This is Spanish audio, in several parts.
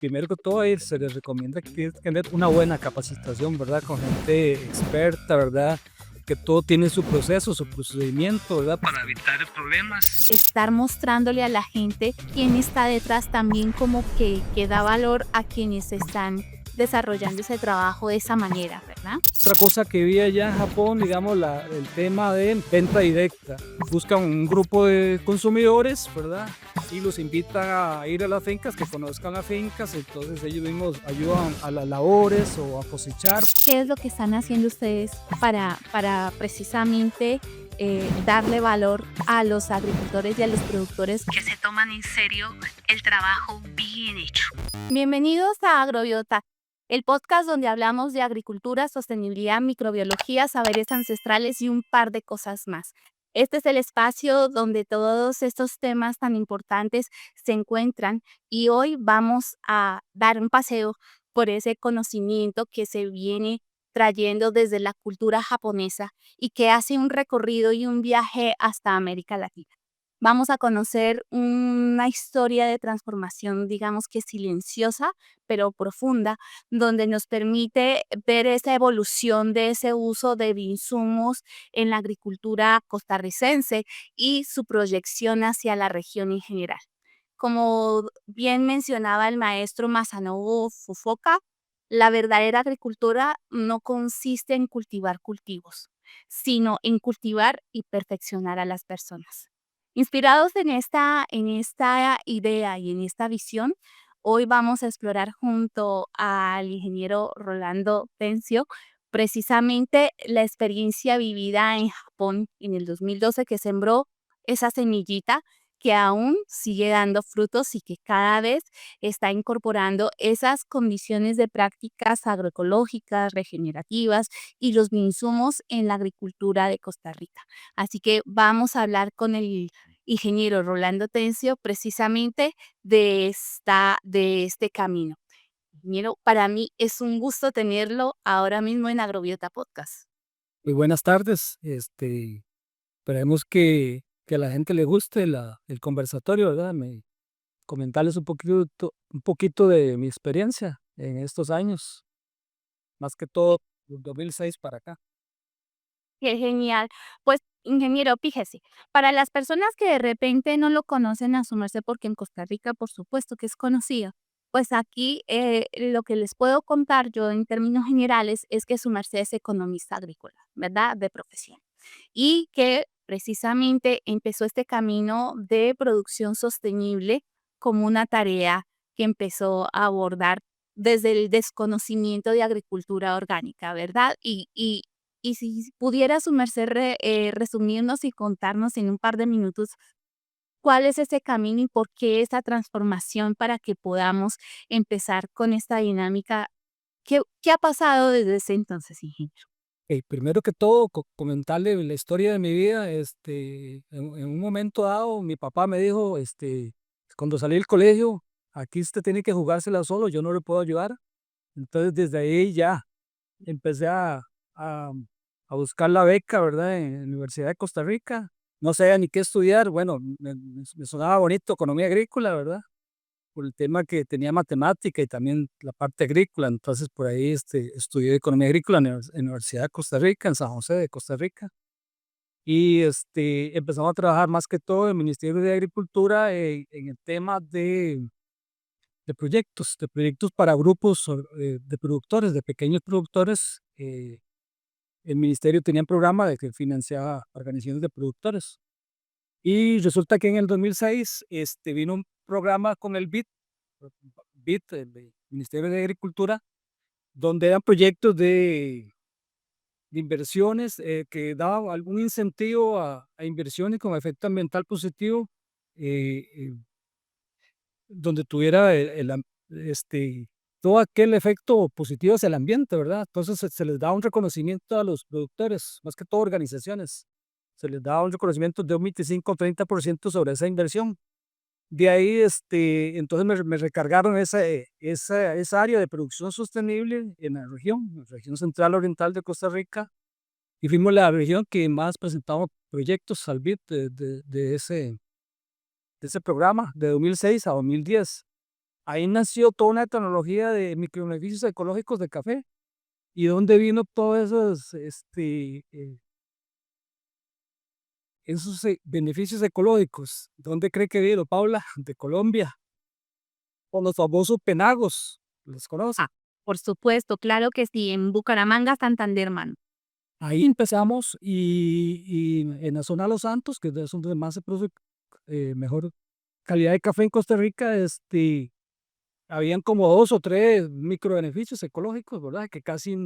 Primero que todo, se les recomienda que tienes que tener una buena capacitación, ¿verdad? Con gente experta, ¿verdad? Que todo tiene su proceso, su procedimiento, ¿verdad? Para evitar problemas. Estar mostrándole a la gente quién está detrás también como que da valor a quienes están desarrollando ese trabajo de esa manera, ¿verdad? Otra cosa que vi allá en Japón, digamos, el tema de venta directa. Buscan un grupo de consumidores, ¿verdad? Y los invitan a ir a las fincas, que conozcan las fincas, entonces ellos mismos ayudan a las labores o a cosechar. ¿Qué es lo que están haciendo ustedes para precisamente darle valor a los agricultores y a los productores que se toman en serio el trabajo bien hecho? Bienvenidos a Agrobiota, el podcast donde hablamos de agricultura, sostenibilidad, microbiología, saberes ancestrales y un par de cosas más. Este es el espacio donde todos estos temas tan importantes se encuentran y hoy vamos a dar un paseo por ese conocimiento que se viene trayendo desde la cultura japonesa y que hace un recorrido y un viaje hasta América Latina. Vamos a conocer una historia de transformación, digamos que silenciosa, pero profunda, donde nos permite ver esa evolución de ese uso de insumos en la agricultura costarricense y su proyección hacia la región en general. Como bien mencionaba el maestro Masanobu Fukuoka, la verdadera agricultura no consiste en cultivar cultivos, sino en cultivar y perfeccionar a las personas. Inspirados en esta idea y en esta visión, hoy vamos a explorar junto al ingeniero Rolando Tencio precisamente la experiencia vivida en Japón en el 2012 que sembró esa semillita que aún sigue dando frutos y que cada vez está incorporando esas condiciones de prácticas agroecológicas, regenerativas y los insumos en la agricultura de Costa Rica. Así que vamos a hablar con el ingeniero Rolando Tencio precisamente de este camino. Ingeniero, para mí es un gusto tenerlo ahora mismo en Agrobiota Podcast. Muy buenas tardes. Esperemos que a la gente le guste el conversatorio, ¿verdad? Comentarles un poquito de mi experiencia en estos años, más que todo, del 2006 para acá. Qué genial. Pues, ingeniero, fíjese, para las personas que de repente no lo conocen a su merced, porque en Costa Rica, por supuesto que es conocido, pues aquí lo que les puedo contar yo en términos generales es que su merced es economista agrícola, ¿verdad? De profesión. Y que precisamente empezó este camino de producción sostenible como una tarea que empezó a abordar desde el desconocimiento de agricultura orgánica, ¿verdad? Y si pudiera su merced resumirnos y contarnos en un par de minutos cuál es ese camino y por qué esa transformación para que podamos empezar con esta dinámica. ¿Qué ha pasado desde ese entonces, ingeniero? Primero que todo, comentarle la historia de mi vida. En un momento dado, mi papá me dijo, cuando salí del colegio, aquí usted tiene que jugársela solo, yo no le puedo ayudar. Entonces, desde ahí ya empecé a, a buscar la beca, ¿verdad? En la Universidad de Costa Rica. No sabía ni qué estudiar. Bueno, me sonaba bonito economía agrícola, ¿verdad? Por el tema que tenía matemática y también la parte agrícola. Entonces, por ahí estudié economía agrícola en la Universidad de Costa Rica, en San José de Costa Rica. Y empezamos a trabajar más que todo en el Ministerio de Agricultura en el tema de proyectos para grupos de productores, de pequeños productores. El ministerio tenía un programa de que financiaba organizaciones de productores. Y resulta que en el 2006 vino un programa con el BID, el Ministerio de Agricultura, donde eran proyectos de inversiones que daban algún incentivo a inversiones con efecto ambiental positivo, eh, eh, donde tuviera todo aquel efecto positivo hacia el ambiente, ¿verdad? Entonces se les da un reconocimiento a los productores, más que todo organizaciones. Se les da un reconocimiento de un 25 o 30% sobre esa inversión. De ahí, entonces me recargaron esa área de producción sostenible en la región central oriental de Costa Rica, y fuimos la región que más presentamos proyectos al BID de ese programa de 2006 a 2010. ahí nació toda una tecnología de microbeneficios ecológicos de café. ¿Y dónde vino todos esos beneficios ecológicos? ¿Dónde cree que vino, Paula? De Colombia, con los famosos penagos. ¿Los conoce? Ah, por supuesto, claro que sí, en Bucaramanga, Santander, mano. Ahí empezamos y en la zona de Los Santos, que es donde más se produce mejor calidad de café en Costa Rica, habían como 2 o 3 microbeneficios ecológicos, ¿verdad? Que casi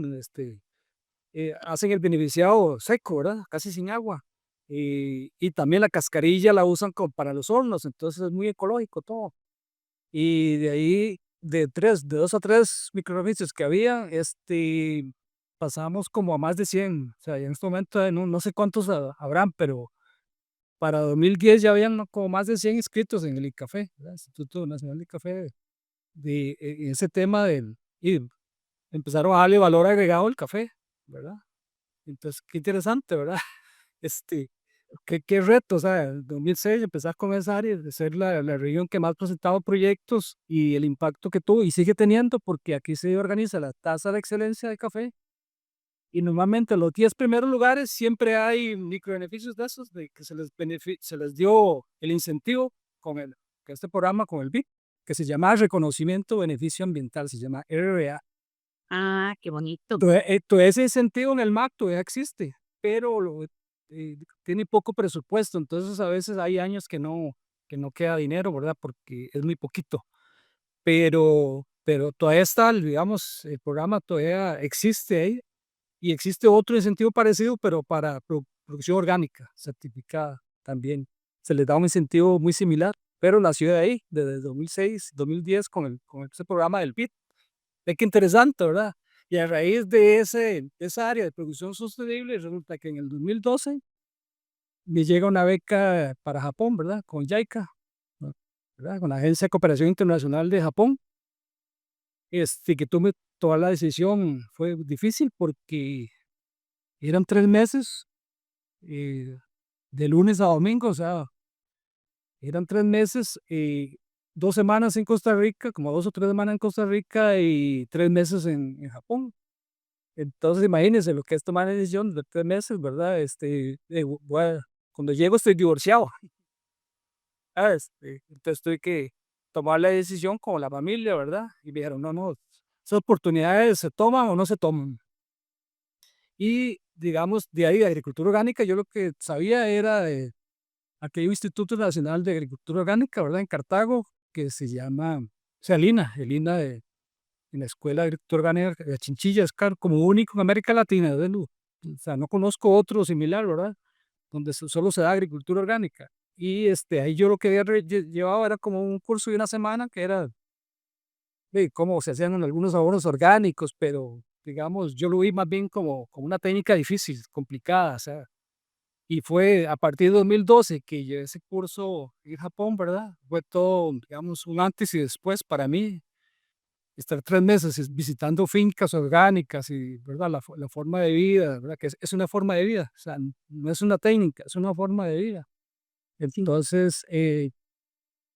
hacen el beneficiado seco, ¿verdad? Casi sin agua. Y también la cascarilla la usan para los hornos, entonces es muy ecológico todo. Y de ahí, de 2 a 3 microbeneficios que había, pasamos como a más de 100. O sea, en este momento no sé cuántos habrán, pero para 2010 ya habían como más de 100 inscritos en el ICAFE, ¿verdad? Instituto Nacional de Café, en ese tema y empezaron a darle valor agregado al café, ¿verdad? Entonces, qué interesante, ¿verdad? Este, qué reto, o sea, en 2006 empezar con esa área, de ser la región que más presentaba proyectos y el impacto que tuvo y sigue teniendo, porque aquí se organiza la tasa de excelencia de café y normalmente en los 10 primeros lugares siempre hay microbeneficios de esos, de que se les dio el incentivo con este programa, con el BIP, que se llama Reconocimiento Beneficio Ambiental, se llama RBA. Ah, qué bonito. Todo ese incentivo en el MAC todavía existe, pero tiene poco presupuesto, entonces a veces hay años que no queda dinero, ¿verdad? Porque es muy poquito, pero todavía está, digamos, el programa todavía existe ahí y existe otro incentivo parecido, pero para producción orgánica certificada también. Se les da un incentivo muy similar, pero nació de ahí, desde 2006, 2010 con ese programa del BID. Ve qué interesante, ¿verdad? Y a raíz de esa área de producción sostenible, resulta que en el 2012 me llega una beca para Japón, ¿verdad? Con JICA, ¿no? ¿verdad? Con la Agencia de Cooperación Internacional de Japón. Que tomé toda la decisión fue difícil porque eran 3 meses, eh, de lunes a domingo, o sea, eran 3 meses, 2 semanas en Costa Rica, como 2 o 3 semanas en Costa Rica y 3 meses en Japón. Entonces, imagínense lo que es tomar la decisión de 3 meses, ¿verdad? Cuando llego estoy divorciado, entonces tuve que tomar la decisión con la familia, ¿verdad? Y me dijeron: "No, no, esas oportunidades se toman o no se toman". Y, digamos, de ahí, de agricultura orgánica, yo lo que sabía era de aquel Instituto Nacional de Agricultura Orgánica, ¿verdad? En Cartago, que se llama, o sea, el INA en la Escuela de Agricultura Orgánica de Chinchilla, es como único en América Latina, o sea, no conozco otro similar, ¿verdad? Donde solo se da agricultura orgánica. Y ahí yo lo que había llevado era como un curso de una semana que era de cómo se hacían algunos abonos orgánicos, pero digamos, yo lo vi más bien como una técnica difícil, complicada, o sea, y fue a partir de 2012 que llevé ese curso en Japón, ¿verdad? Fue todo, digamos, un antes y después para mí. Estar 3 meses visitando fincas orgánicas y, ¿verdad? La forma de vida, ¿verdad? Que es una forma de vida, o sea, no es una técnica, es una forma de vida. Sí. Entonces,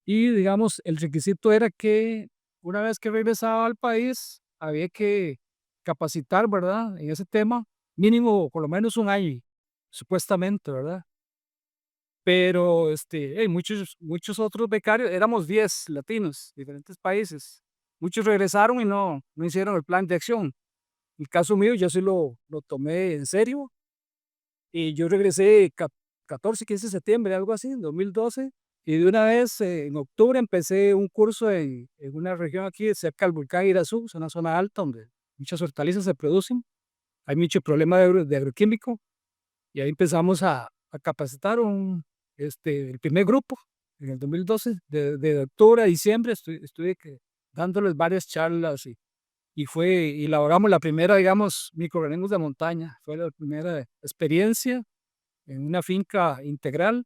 y digamos, el requisito era que una vez que regresaba al país, había que capacitar, ¿verdad? En ese tema, mínimo por lo menos un año, supuestamente, ¿verdad? Pero, muchos otros becarios, éramos 10 latinos, diferentes países. Muchos regresaron y no hicieron el plan de acción. El caso mío, yo sí lo tomé en serio y yo regresé 14, 15 de septiembre, algo así, en 2012. Y de una vez, en octubre, empecé un curso en una región aquí cerca del volcán Irazú, es una zona alta donde muchas hortalizas se producen. Hay mucho problema de agroquímico y ahí empezamos a capacitar el primer grupo en el 2012, de octubre a diciembre, estuve dándoles varias charlas y elaboramos la primera, digamos, microorganismos de montaña. Fue la primera experiencia en una finca integral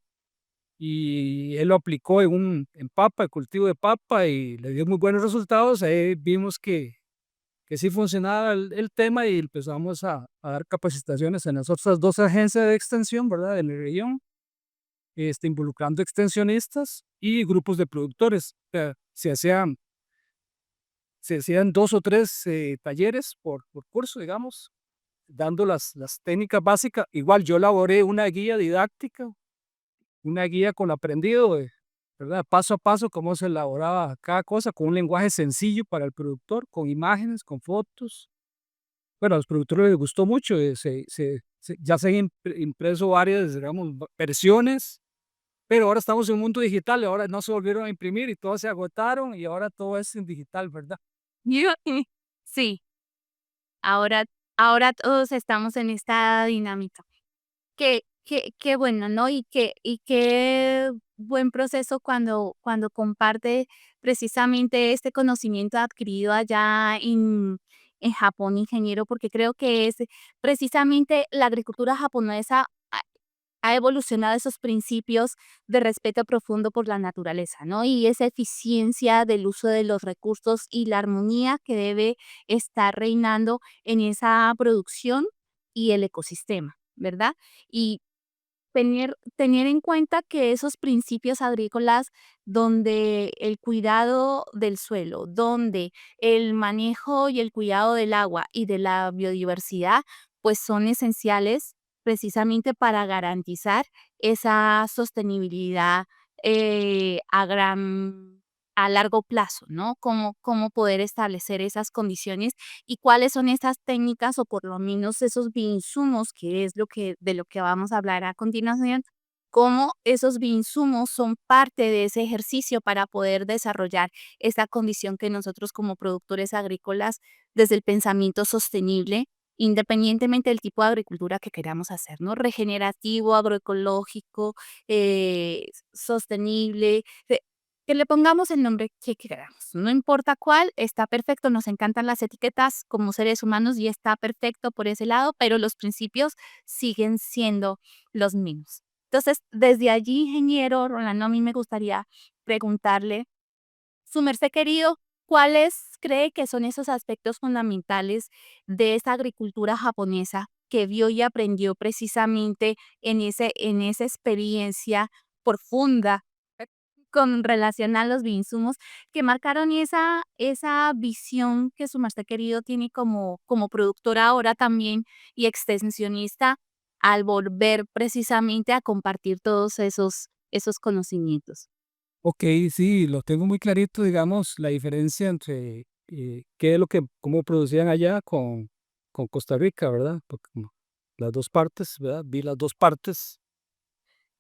y él lo aplicó en papa, el cultivo de papa y le dio muy buenos resultados. Ahí vimos que sí funcionaba el tema y empezamos a dar capacitaciones en las otras 2 agencias de extensión, ¿verdad? De la región, involucrando extensionistas y grupos de productores. O sea, se hacían se hacían 2 o 3 talleres por curso, digamos, dando las técnicas básicas. Igual yo elaboré una guía didáctica, una guía con aprendido, ¿verdad? Paso a paso, cómo se elaboraba cada cosa, con un lenguaje sencillo para el productor, con imágenes, con fotos. Bueno, a los productores les gustó mucho, ya se han impreso varias, digamos, versiones, pero ahora estamos en un mundo digital, y ahora no se volvieron a imprimir y todas se agotaron y ahora todo es en digital, ¿verdad? Sí, ahora, ahora todos estamos en esta dinámica. Qué bueno, ¿no? Y qué buen proceso cuando comparte precisamente este conocimiento adquirido allá en Japón, ingeniero, porque creo que es precisamente la agricultura japonesa ha evolucionado esos principios de respeto profundo por la naturaleza, ¿no? Y esa eficiencia del uso de los recursos y la armonía que debe estar reinando en esa producción y el ecosistema, ¿verdad? Y tener en cuenta que esos principios agrícolas donde el cuidado del suelo, donde el manejo y el cuidado del agua y de la biodiversidad, pues son esenciales precisamente para garantizar esa sostenibilidad a largo plazo, ¿no? Cómo poder establecer esas condiciones y cuáles son esas técnicas o por lo menos esos bioinsumos, que es de lo que vamos a hablar a continuación, cómo esos bioinsumos son parte de ese ejercicio para poder desarrollar esa condición que nosotros como productores agrícolas, desde el pensamiento sostenible, independientemente del tipo de agricultura que queramos hacer, ¿no? Regenerativo, agroecológico, sostenible, que le pongamos el nombre que queramos, no importa cuál, está perfecto, nos encantan las etiquetas como seres humanos y está perfecto por ese lado, pero los principios siguen siendo los mismos. Entonces, desde allí, ingeniero Rolando, a mí me gustaría preguntarle, su merced querido, ¿cuáles cree que son esos aspectos fundamentales de esa agricultura japonesa que vio y aprendió precisamente en esa experiencia profunda con relación a los bioinsumos que marcaron esa visión que su máster querido tiene como productora ahora también y extensionista al volver precisamente a compartir todos esos conocimientos? Ok, sí, lo tengo muy clarito, digamos, la diferencia entre qué es lo que, cómo producían allá con Costa Rica, ¿verdad? Porque como las dos partes, ¿verdad? Vi las dos partes.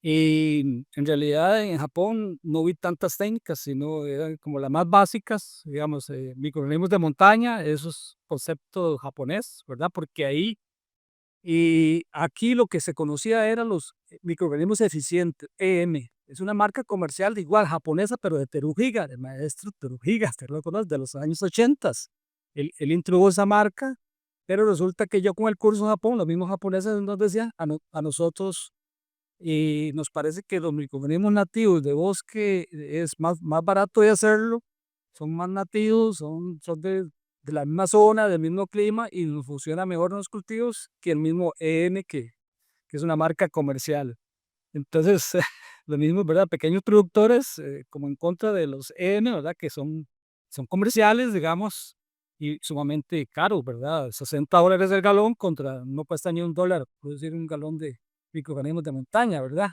Y en realidad en Japón no vi tantas técnicas, sino eran como las más básicas, digamos, microorganismos de montaña, esos conceptos japonés, ¿verdad? Porque ahí y aquí lo que se conocía eran los microorganismos eficientes, EM. Es una marca comercial igual japonesa, pero de Terujiga, del maestro Terujiga, usted lo conoce, de los años 80. Él introdujo esa marca, pero resulta que yo con el curso en Japón, los mismos japoneses nos decían a nosotros, y nos parece que los microorganismos nativos de bosque es más barato de hacerlo, son más nativos, son de la misma zona, del mismo clima y nos funciona mejor en los cultivos que el mismo EN que es una marca comercial. Entonces, lo mismo, ¿verdad? Pequeños productores como en contra de los EN, ¿verdad? Que son comerciales, digamos, y sumamente caros, ¿verdad? $60 el galón contra no cuesta ni $1 producir un galón de microorganismos de montaña, ¿verdad?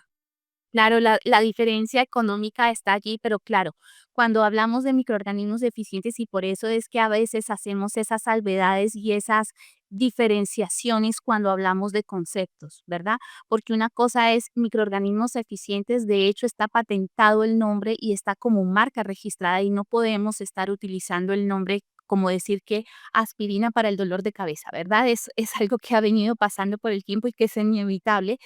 Claro, la diferencia económica está allí, pero claro, cuando hablamos de microorganismos deficientes y por eso es que a veces hacemos esas salvedades y esas diferenciaciones cuando hablamos de conceptos, ¿verdad? Porque una cosa es microorganismos eficientes, de hecho está patentado el nombre y está como marca registrada y no podemos estar utilizando el nombre como decir que aspirina para el dolor de cabeza, ¿verdad? Es algo que ha venido pasando por el tiempo y que es inevitable,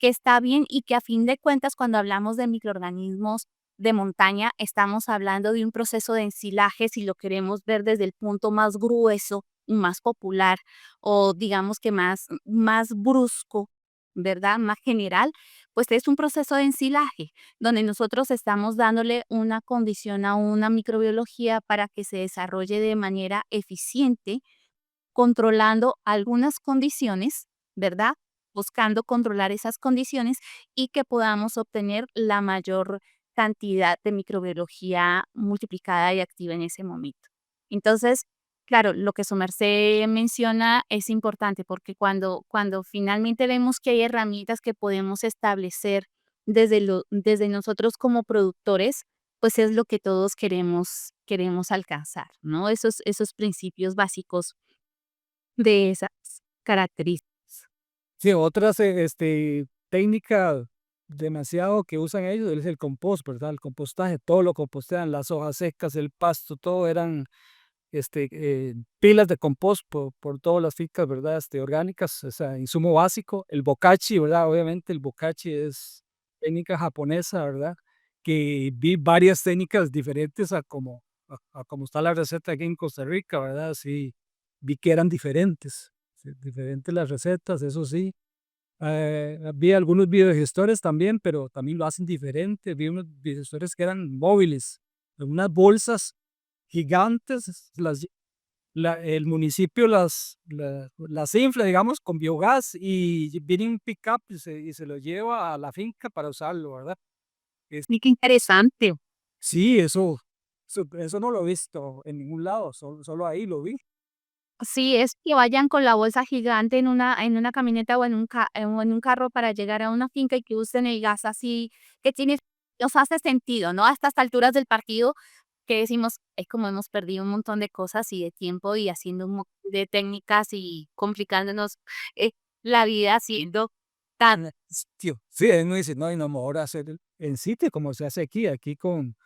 que está bien y que a fin de cuentas cuando hablamos de microorganismos de montaña estamos hablando de un proceso de ensilaje si lo queremos ver desde el punto más grueso y más popular o digamos que más brusco, ¿verdad? Más general, pues es un proceso de ensilaje donde nosotros estamos dándole una condición a una microbiología para que se desarrolle de manera eficiente controlando algunas condiciones, ¿verdad? Buscando controlar esas condiciones y que podamos obtener la mayor cantidad de microbiología multiplicada y activa en ese momento. Entonces, claro, lo que su merced menciona es importante porque cuando finalmente vemos que hay herramientas que podemos establecer desde nosotros como productores, pues es lo que todos queremos alcanzar, ¿no? Esos principios básicos de esas características. Sí, otras técnicas demasiado que usan ellos es el compost, ¿verdad? El compostaje, todo lo compostean, las hojas secas, el pasto, todo eran pilas de compost por todas las fincas, ¿verdad? Orgánicas, o sea, insumo básico. El bokashi, ¿verdad? Obviamente el bokashi es técnica japonesa, ¿verdad? Que vi varias técnicas diferentes a como está la receta aquí en Costa Rica, ¿verdad? Sí, vi que eran diferentes, sí, diferentes las recetas, eso sí. Vi algunos videogestores también, pero también lo hacen diferente. Vi unos videogestores que eran móviles, en unas bolsas gigantes, el municipio las infla, digamos, con biogás y viene un pick-up y se lo lleva a la finca para usarlo, ¿verdad? Es- Y qué interesante. sí, eso no lo he visto en ningún lado, solo ahí lo vi. Sí, es que vayan con la bolsa gigante en una camioneta o en un carro para llegar a una finca y que usen el gas así, que nos hace sentido, ¿no? A estas alturas del partido que decimos, es como hemos perdido un montón de cosas y de tiempo y haciendo un montón de técnicas y complicándonos eh, la vida haciendo tan. Tío, sí, uno dice, no, y no, mejor hacer en sitio como se hace aquí con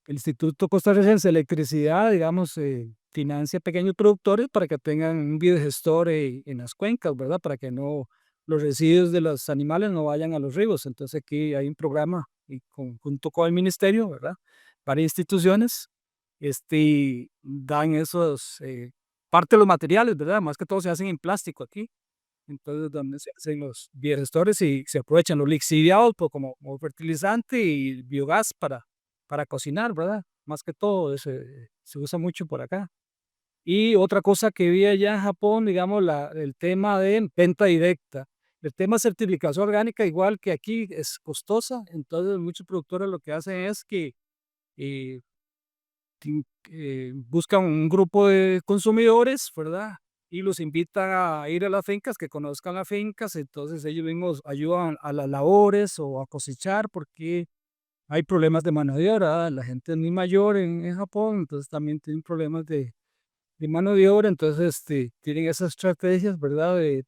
el Instituto Costarricense de Electricidad, digamos, financia pequeños productores para que tengan un biogestor en las cuencas, ¿verdad? Para que no los residuos de los animales no vayan a los ríos. Entonces aquí hay un programa y junto con el ministerio, ¿verdad? Varias instituciones dan esos, parte de los materiales, ¿verdad? Más que todo se hacen en plástico aquí. Entonces, donde se hacen los biogestores y se aprovechan los lixiviados como fertilizante y biogás para cocinar, ¿verdad? Más que todo, se usa mucho por acá. Y otra cosa que vi allá en Japón, digamos, el tema de venta directa. El tema de certificación orgánica, igual que aquí, es costosa. Entonces, muchos productores lo que hacen es que eh, buscan un grupo de consumidores, ¿verdad? Y los invitan a ir a las fincas, que conozcan las fincas, entonces ellos mismos ayudan a las labores o a cosechar porque hay problemas de mano de obra, ¿verdad? La gente es muy mayor en Japón, entonces también tienen problemas de mano de obra, entonces tienen esas estrategias, ¿verdad? De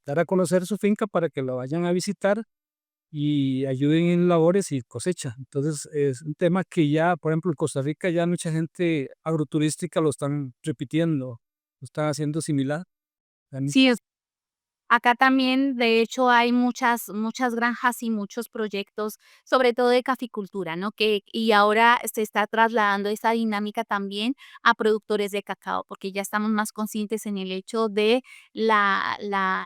dar a conocer su finca para que la vayan a visitar y ayuden en labores y cosecha. Entonces, es un tema que ya, por ejemplo, en Costa Rica ya mucha gente agroturística lo están repitiendo, lo están haciendo similar. Dani. Sí, acá también, de hecho, hay muchas granjas y muchos proyectos, sobre todo de caficultura, ¿no? Y ahora se está trasladando esa dinámica también a productores de cacao, porque ya estamos más conscientes en el hecho de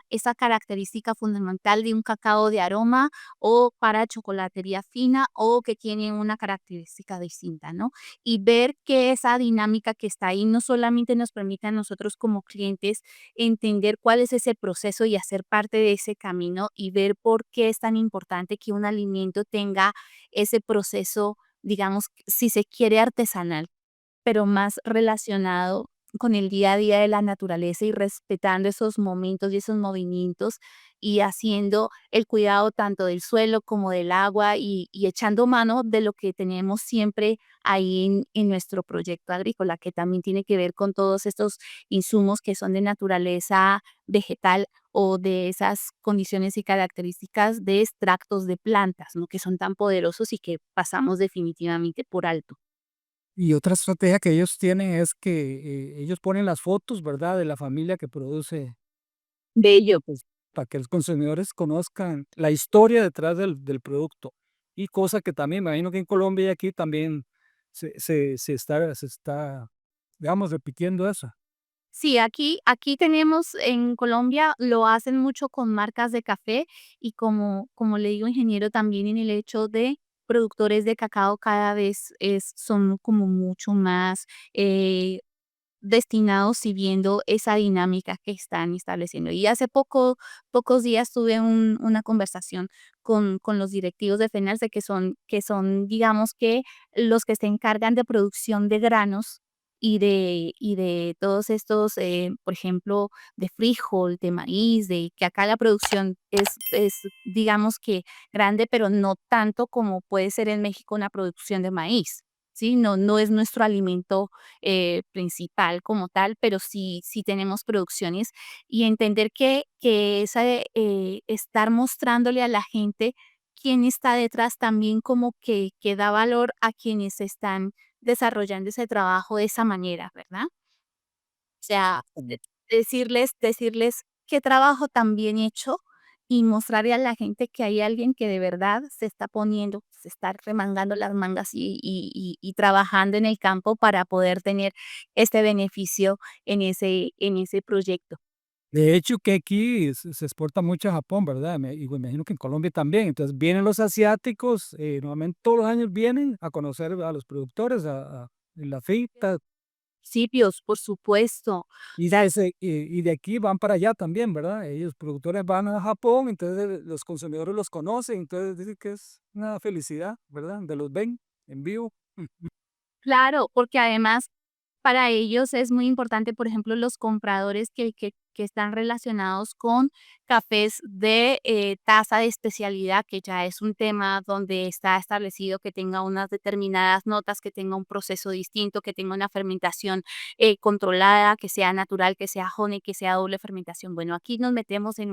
esa característica fundamental de un cacao de aroma o para chocolatería fina o que tiene una característica distinta, ¿no? Y ver que esa dinámica que está ahí no solamente nos permite a nosotros como clientes entender cuál es ese proceso y hacer parte de ese camino y ver por qué es tan importante que un alimento tenga ese proceso, digamos, si se quiere artesanal, pero más relacionado con el día a día de la naturaleza y respetando esos momentos y esos movimientos y haciendo el cuidado tanto del suelo como del agua y echando mano de lo que tenemos siempre ahí en nuestro proyecto agrícola, que también tiene que ver con todos estos insumos que son de naturaleza vegetal o de esas condiciones y características de extractos de plantas, ¿no? Que son tan poderosos y que pasamos definitivamente por alto. Y otra estrategia que ellos tienen es que ellos ponen las fotos, ¿verdad? De la familia que produce, Bello. pues, para que los consumidores conozcan la historia detrás del producto. Y cosa que también, me imagino que en Colombia y aquí también se está, digamos, repitiendo eso. Sí, aquí tenemos en Colombia, lo hacen mucho con marcas de café y como le digo, ingeniero, también en el hecho de productores de cacao cada vez son como mucho más destinados y viendo esa dinámica que están estableciendo. Y hace pocos días tuve una conversación con los directivos de FENALS de que son, digamos que los que se encargan de producción de granos y de todos estos, por ejemplo, de frijol, de maíz, de que acá la producción es, digamos que grande, pero no tanto como puede ser en México una producción de maíz, ¿sí? No es nuestro alimento, principal como tal, pero sí tenemos producciones y entender que esa, estar mostrándole a la gente quién está detrás también como que da valor a quienes están desarrollando ese trabajo de esa manera, ¿verdad? O sea, decirles qué trabajo tan bien hecho y mostrarle a la gente que hay alguien que de verdad se está poniendo, se está remangando las mangas y trabajando en el campo para poder tener este beneficio en ese proyecto. De hecho, que aquí se exporta mucho a Japón, ¿verdad? Y me imagino que en Colombia también. Entonces vienen los asiáticos, normalmente todos los años vienen a conocer a los productores, en la finca, Principios, por supuesto. y de aquí van para allá también, ¿verdad? Ellos productores van a Japón, entonces los consumidores los conocen, entonces dicen que es una felicidad, ¿verdad? De los ven en vivo. Claro, porque además para ellos es muy importante, por ejemplo, los compradores que están relacionados con cafés de taza de especialidad, que ya es un tema donde está establecido que tenga unas determinadas notas, que tenga un proceso distinto, que tenga una fermentación controlada, que sea natural, que sea honey, que sea doble fermentación. Bueno, aquí nos metemos en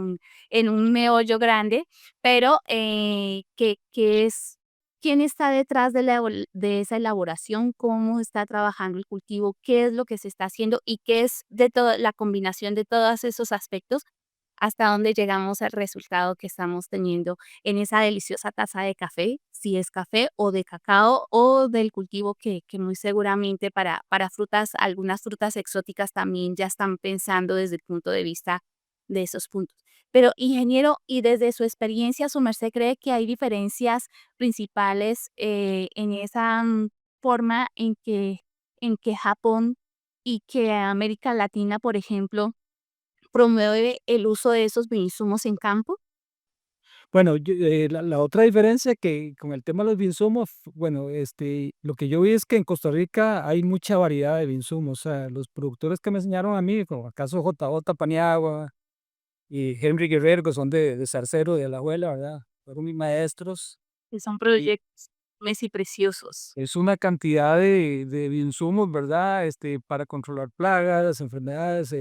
un meollo grande, pero que es quién está detrás de de esa elaboración, cómo está trabajando el cultivo, qué es lo que se está haciendo y qué es de toda la combinación de todos esos aspectos, hasta dónde llegamos al resultado que estamos teniendo en esa deliciosa taza de café, si es café o de cacao o del cultivo que muy seguramente para frutas, algunas frutas exóticas también ya están pensando desde el punto de vista de esos puntos. Pero, ingeniero, y desde su experiencia, ¿su merced cree que hay diferencias principales, en esa, forma en que Japón y que América Latina, por ejemplo, promueve el uso de esos bioinsumos en campo? Bueno, la otra diferencia que con el tema de los insumos, bueno, lo que yo vi es que en Costa Rica hay mucha variedad de insumos. O sea, los productores que me enseñaron a mí, como acaso JJ Paniagua y Henry Guerrero, que son de Zarcero, de la abuela, ¿verdad? Fueron mis maestros. Que son Y proyectos y preciosos. es una cantidad de insumos, ¿verdad? Para controlar plagas, enfermedades,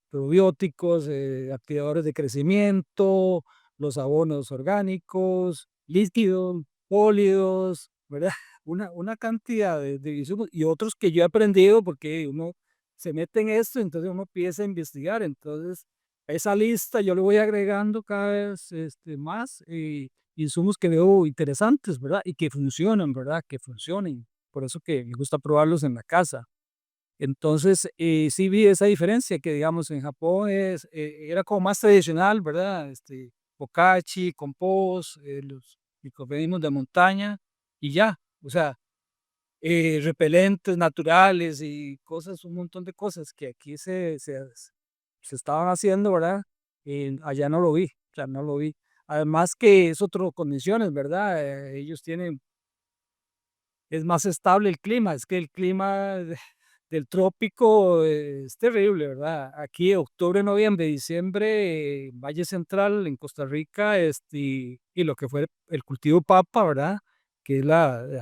probióticos, activadores de crecimiento, los abonos orgánicos, líquidos, sólidos, ¿verdad? Una cantidad de insumos y otros que yo he aprendido porque uno se mete en esto, entonces uno empieza a investigar. Entonces, esa lista yo le voy agregando cada vez más. Insumos que veo interesantes, ¿verdad? Y que funcionan, ¿verdad? Que funcionen. Por eso que me gusta probarlos en la casa. Entonces, sí vi esa diferencia que, digamos, en Japón era como más tradicional, ¿verdad? Bokashi, compost, los microorganismos de montaña y ya. O sea, repelentes naturales y cosas, un montón de cosas que aquí se estaban haciendo, ¿verdad? Allá no lo vi, o sea, no lo vi. Además que es otras condiciones, ¿verdad? Ellos tienen, es más estable el clima, es que el clima del trópico es terrible, ¿verdad? Aquí octubre, noviembre, diciembre, Valle Central en Costa Rica, y lo que fue el cultivo papa, ¿verdad? Que es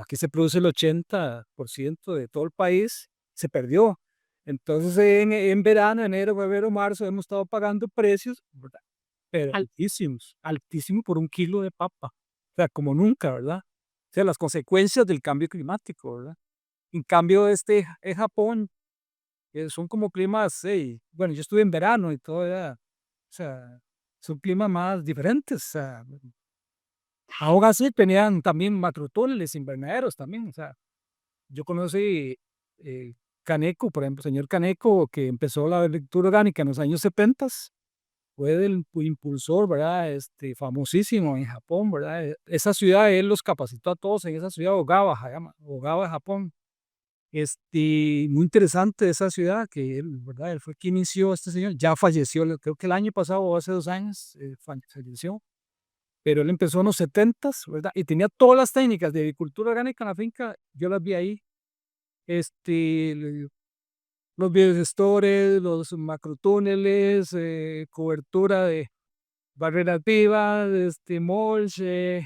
aquí se produce el 80% de todo el país, se perdió. Entonces en verano, enero, febrero, marzo, hemos estado pagando precios, ¿verdad? Pero altísimos, altísimos por un kilo de papa. O sea, como nunca, ¿verdad? O sea, las consecuencias del cambio climático, ¿verdad? En cambio, es Japón, son como climas, bueno, yo estuve en verano y todo, o sea, son climas más diferentes. O sea, aún así tenían también macrotúneles invernaderos también. O sea, yo conocí Kaneko, por ejemplo, señor Kaneko, que empezó la agricultura orgánica en los años 70, fue del impulsor, ¿verdad? Famosísimo en Japón, ¿verdad? Esa ciudad, él los capacitó a todos en esa ciudad, Ogawa, se llama, Ogawa, Japón. Muy interesante esa ciudad, que él, ¿verdad? Él fue quien inició este señor, ya falleció, creo que el año pasado o hace 2 años, falleció, pero él empezó en los 70, ¿verdad? Y tenía todas las técnicas de agricultura orgánica en la finca, yo las vi ahí. los biodigestores, los macrotúneles, cobertura de barreras vivas, mulch, ya,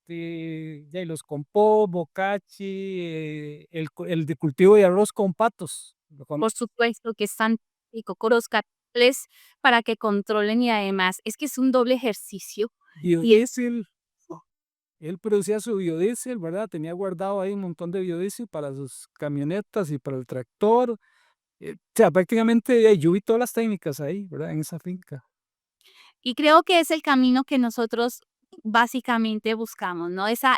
y los compost, bocachi, el de cultivo de arroz con patos. ¿Lo Por conoces? supuesto que están y cocoros cables para que controlen y además es que es un doble ejercicio y Biodiesel. Él producía su biodiesel, ¿verdad? Tenía guardado ahí un montón de biodiesel para sus camionetas y para el tractor. O sea, prácticamente yo vi todas las técnicas ahí, ¿verdad? En esa finca. Y creo que es el camino que nosotros básicamente buscamos, ¿no? Esa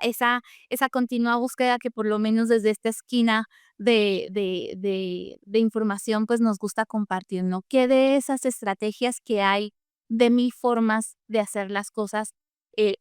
continua búsqueda que por lo menos desde esta esquina de información, pues nos gusta compartir, ¿no? ¿Qué de esas estrategias que hay de mil formas de hacer las cosas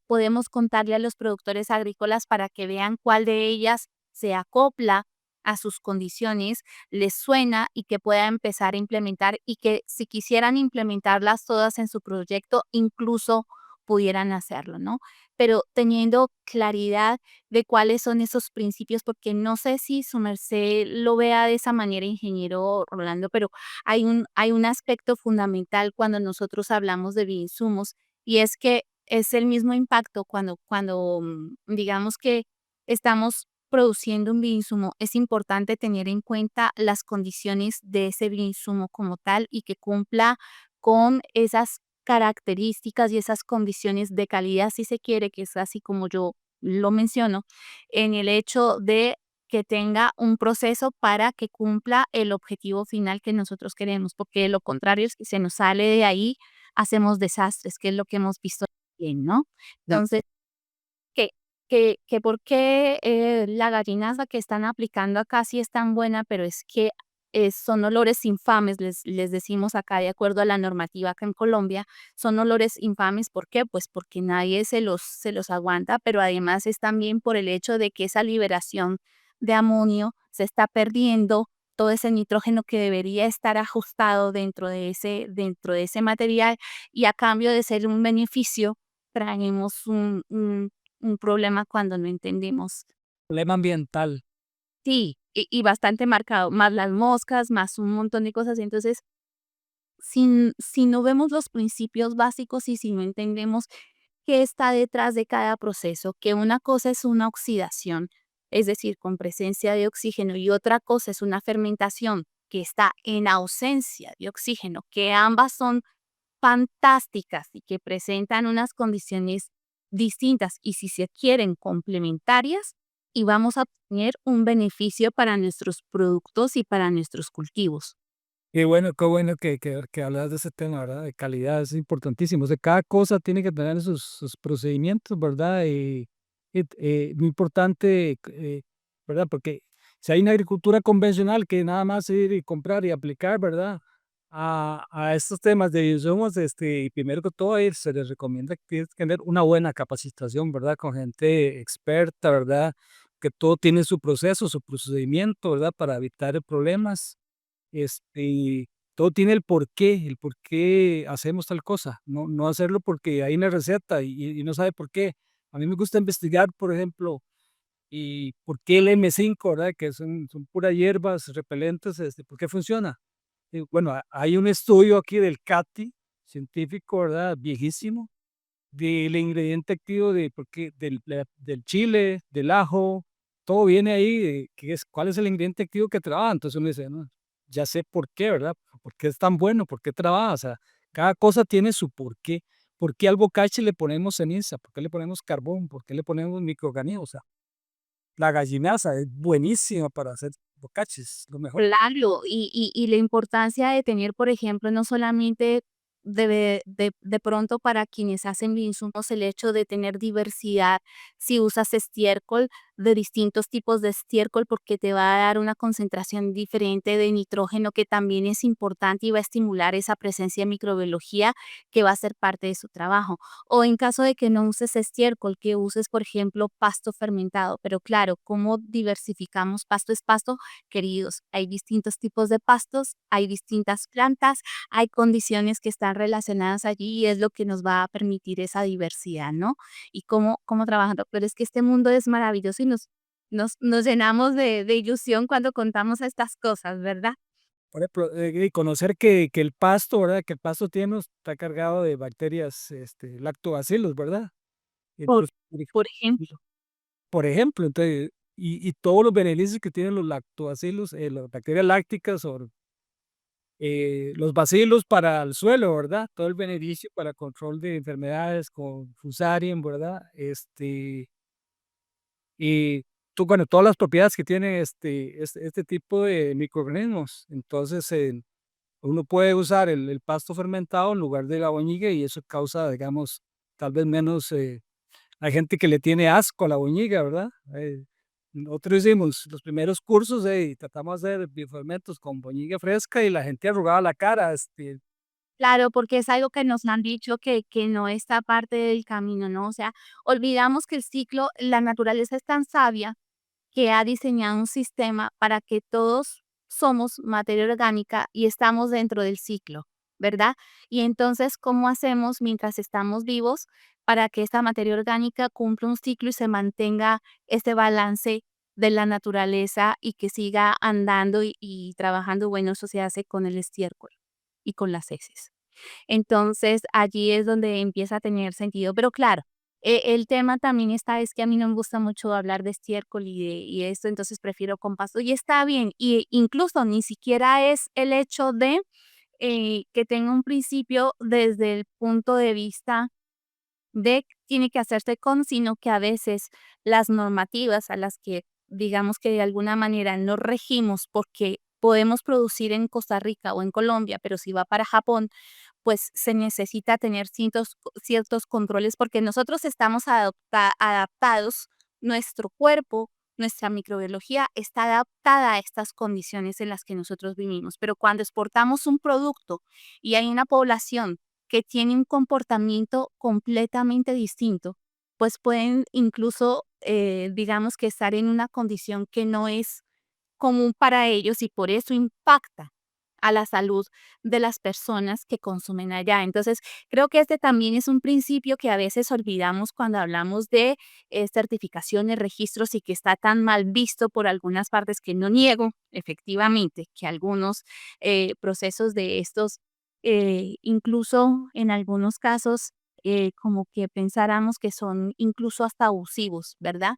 podemos contarle a los productores agrícolas para que vean cuál de ellas se acopla a sus condiciones, les suena y que pueda empezar a implementar y que si quisieran implementarlas todas en su proyecto, incluso pudieran hacerlo, ¿no? Pero teniendo claridad de cuáles son esos principios, porque no sé si su merced lo vea de esa manera, ingeniero Rolando, pero hay un aspecto fundamental cuando nosotros hablamos de bioinsumos y es que es el mismo impacto cuando digamos que estamos produciendo un bioinsumo, es importante tener en cuenta las condiciones de ese bioinsumo como tal y que cumpla con esas características y esas condiciones de calidad, si se quiere, que es así como yo lo menciono, en el hecho de que tenga un proceso para que cumpla el objetivo final que nosotros queremos, porque de lo contrario es que se nos sale de ahí, hacemos desastres, que es lo que hemos visto bien, ¿no? Entonces, que que por qué, la gallinaza que están aplicando acá sí es tan buena, pero es que, son olores infames, les decimos acá de acuerdo a la normativa acá en Colombia, son olores infames, ¿por qué? Pues porque nadie se los aguanta, pero además es también por el hecho de que esa liberación de amonio se está perdiendo todo ese nitrógeno que debería estar ajustado dentro de ese material, y a cambio de ser un beneficio, traemos un problema cuando no entendemos. Problema ambiental. Sí, y bastante marcado, más las moscas, más un montón de cosas. Entonces, si no vemos los principios básicos y si no entendemos qué está detrás de cada proceso, que una cosa es una oxidación, es decir, con presencia de oxígeno, y otra cosa es una fermentación que está en ausencia de oxígeno, que ambas son fantásticas y que presentan unas condiciones distintas y si se quieren complementarias y vamos a tener un beneficio para nuestros productos y para nuestros cultivos. Qué bueno que hablas de ese tema, ¿verdad? De calidad, es importantísimo. O sea, cada cosa tiene que tener sus procedimientos, ¿verdad? Muy importante, ¿verdad? Porque si hay una agricultura convencional que nada más ir y comprar y aplicar, ¿verdad? A estos temas de insumos, y primero que todo, se les recomienda que tienes que tener una buena capacitación, ¿verdad? Con gente experta, ¿verdad? Que todo tiene su proceso, su procedimiento, ¿verdad? Para evitar problemas. este, Todo tiene el por qué hacemos tal cosa, no hacerlo porque hay una receta y no sabe por qué. A mí me gusta investigar, por ejemplo, y por qué el M5, ¿verdad? Que son puras hierbas repelentes, ¿por qué funciona? Bueno, hay un estudio aquí del CATI, científico, ¿verdad? Viejísimo, del ingrediente activo de por qué del chile, del ajo, todo viene ahí, cuál es el ingrediente activo que trabaja. Entonces uno dice: "No, ya sé por qué, ¿verdad? ¿Por qué es tan bueno? ¿Por qué trabaja?". O sea, cada cosa tiene su porqué. ¿Por qué al bocache le ponemos ceniza? ¿Por qué le ponemos carbón? ¿Por qué le ponemos microorganismos? O sea, la gallinaza es buenísima para hacer bocaches, lo mejor. Claro, y la importancia de tener, por ejemplo, no solamente de pronto para quienes hacen insumos, el hecho de tener diversidad, si usas estiércol, de distintos tipos de estiércol, porque te va a dar una concentración diferente de nitrógeno que también es importante y va a estimular esa presencia de microbiología que va a ser parte de su trabajo. O en caso de que no uses estiércol, que uses, por ejemplo, pasto fermentado. Pero claro, ¿cómo diversificamos? Pasto es pasto, queridos. Hay distintos tipos de pastos, hay distintas plantas, hay condiciones que están relacionadas allí y es lo que nos va a permitir esa diversidad, ¿no? Y cómo trabajan. Pero es que este mundo es maravilloso y nos llenamos de ilusión cuando contamos estas cosas, ¿verdad? Por ejemplo, y conocer que el pasto, ¿verdad? Que el pasto está cargado de bacterias, lactobacilos, ¿verdad? Por Entonces, por ejemplo. por ejemplo, entonces, y todos los beneficios que tienen los lactobacilos, las bacterias lácticas o los bacilos para el suelo, ¿verdad? Todo el beneficio para control de enfermedades con Fusarium, ¿verdad? Y bueno, todas las propiedades que tiene este tipo de microorganismos. Entonces, uno puede usar el pasto fermentado en lugar de la boñiga y eso causa, digamos, tal vez menos, hay gente que le tiene asco a la boñiga, ¿verdad? Nosotros hicimos los primeros cursos, y tratamos de hacer biofermentos con boñiga fresca y la gente arrugaba la cara, Claro, porque es algo que nos han dicho que no está parte del camino, ¿no? O sea, olvidamos que el ciclo, la naturaleza es tan sabia que ha diseñado un sistema para que todos somos materia orgánica y estamos dentro del ciclo, ¿verdad? Y entonces, ¿cómo hacemos mientras estamos vivos para que esta materia orgánica cumpla un ciclo y se mantenga este balance de la naturaleza y que siga andando y trabajando? Bueno, eso se hace con el estiércol y con las heces. Entonces, allí es donde empieza a tener sentido. Pero claro, el tema también está, es que a mí no me gusta mucho hablar de estiércol y esto, entonces prefiero con pasto. Y está bien, y incluso ni siquiera es el hecho de que tenga un principio desde el punto de vista de tiene que hacerse con, sino que a veces las normativas a las que digamos que de alguna manera no regimos porque podemos producir en Costa Rica o en Colombia, pero si va para Japón, pues se necesita tener ciertos controles porque nosotros estamos adaptados, nuestro cuerpo, nuestra microbiología está adaptada a estas condiciones en las que nosotros vivimos. Pero cuando exportamos un producto y hay una población que tiene un comportamiento completamente distinto, pues pueden incluso, digamos que estar en una condición que no es común para ellos y por eso impacta a la salud de las personas que consumen allá. Entonces, creo que este también es un principio que a veces olvidamos cuando hablamos de certificaciones, registros y que está tan mal visto por algunas partes que no niego efectivamente que algunos procesos de estos, incluso en algunos casos, como que pensáramos que son incluso hasta abusivos, ¿verdad?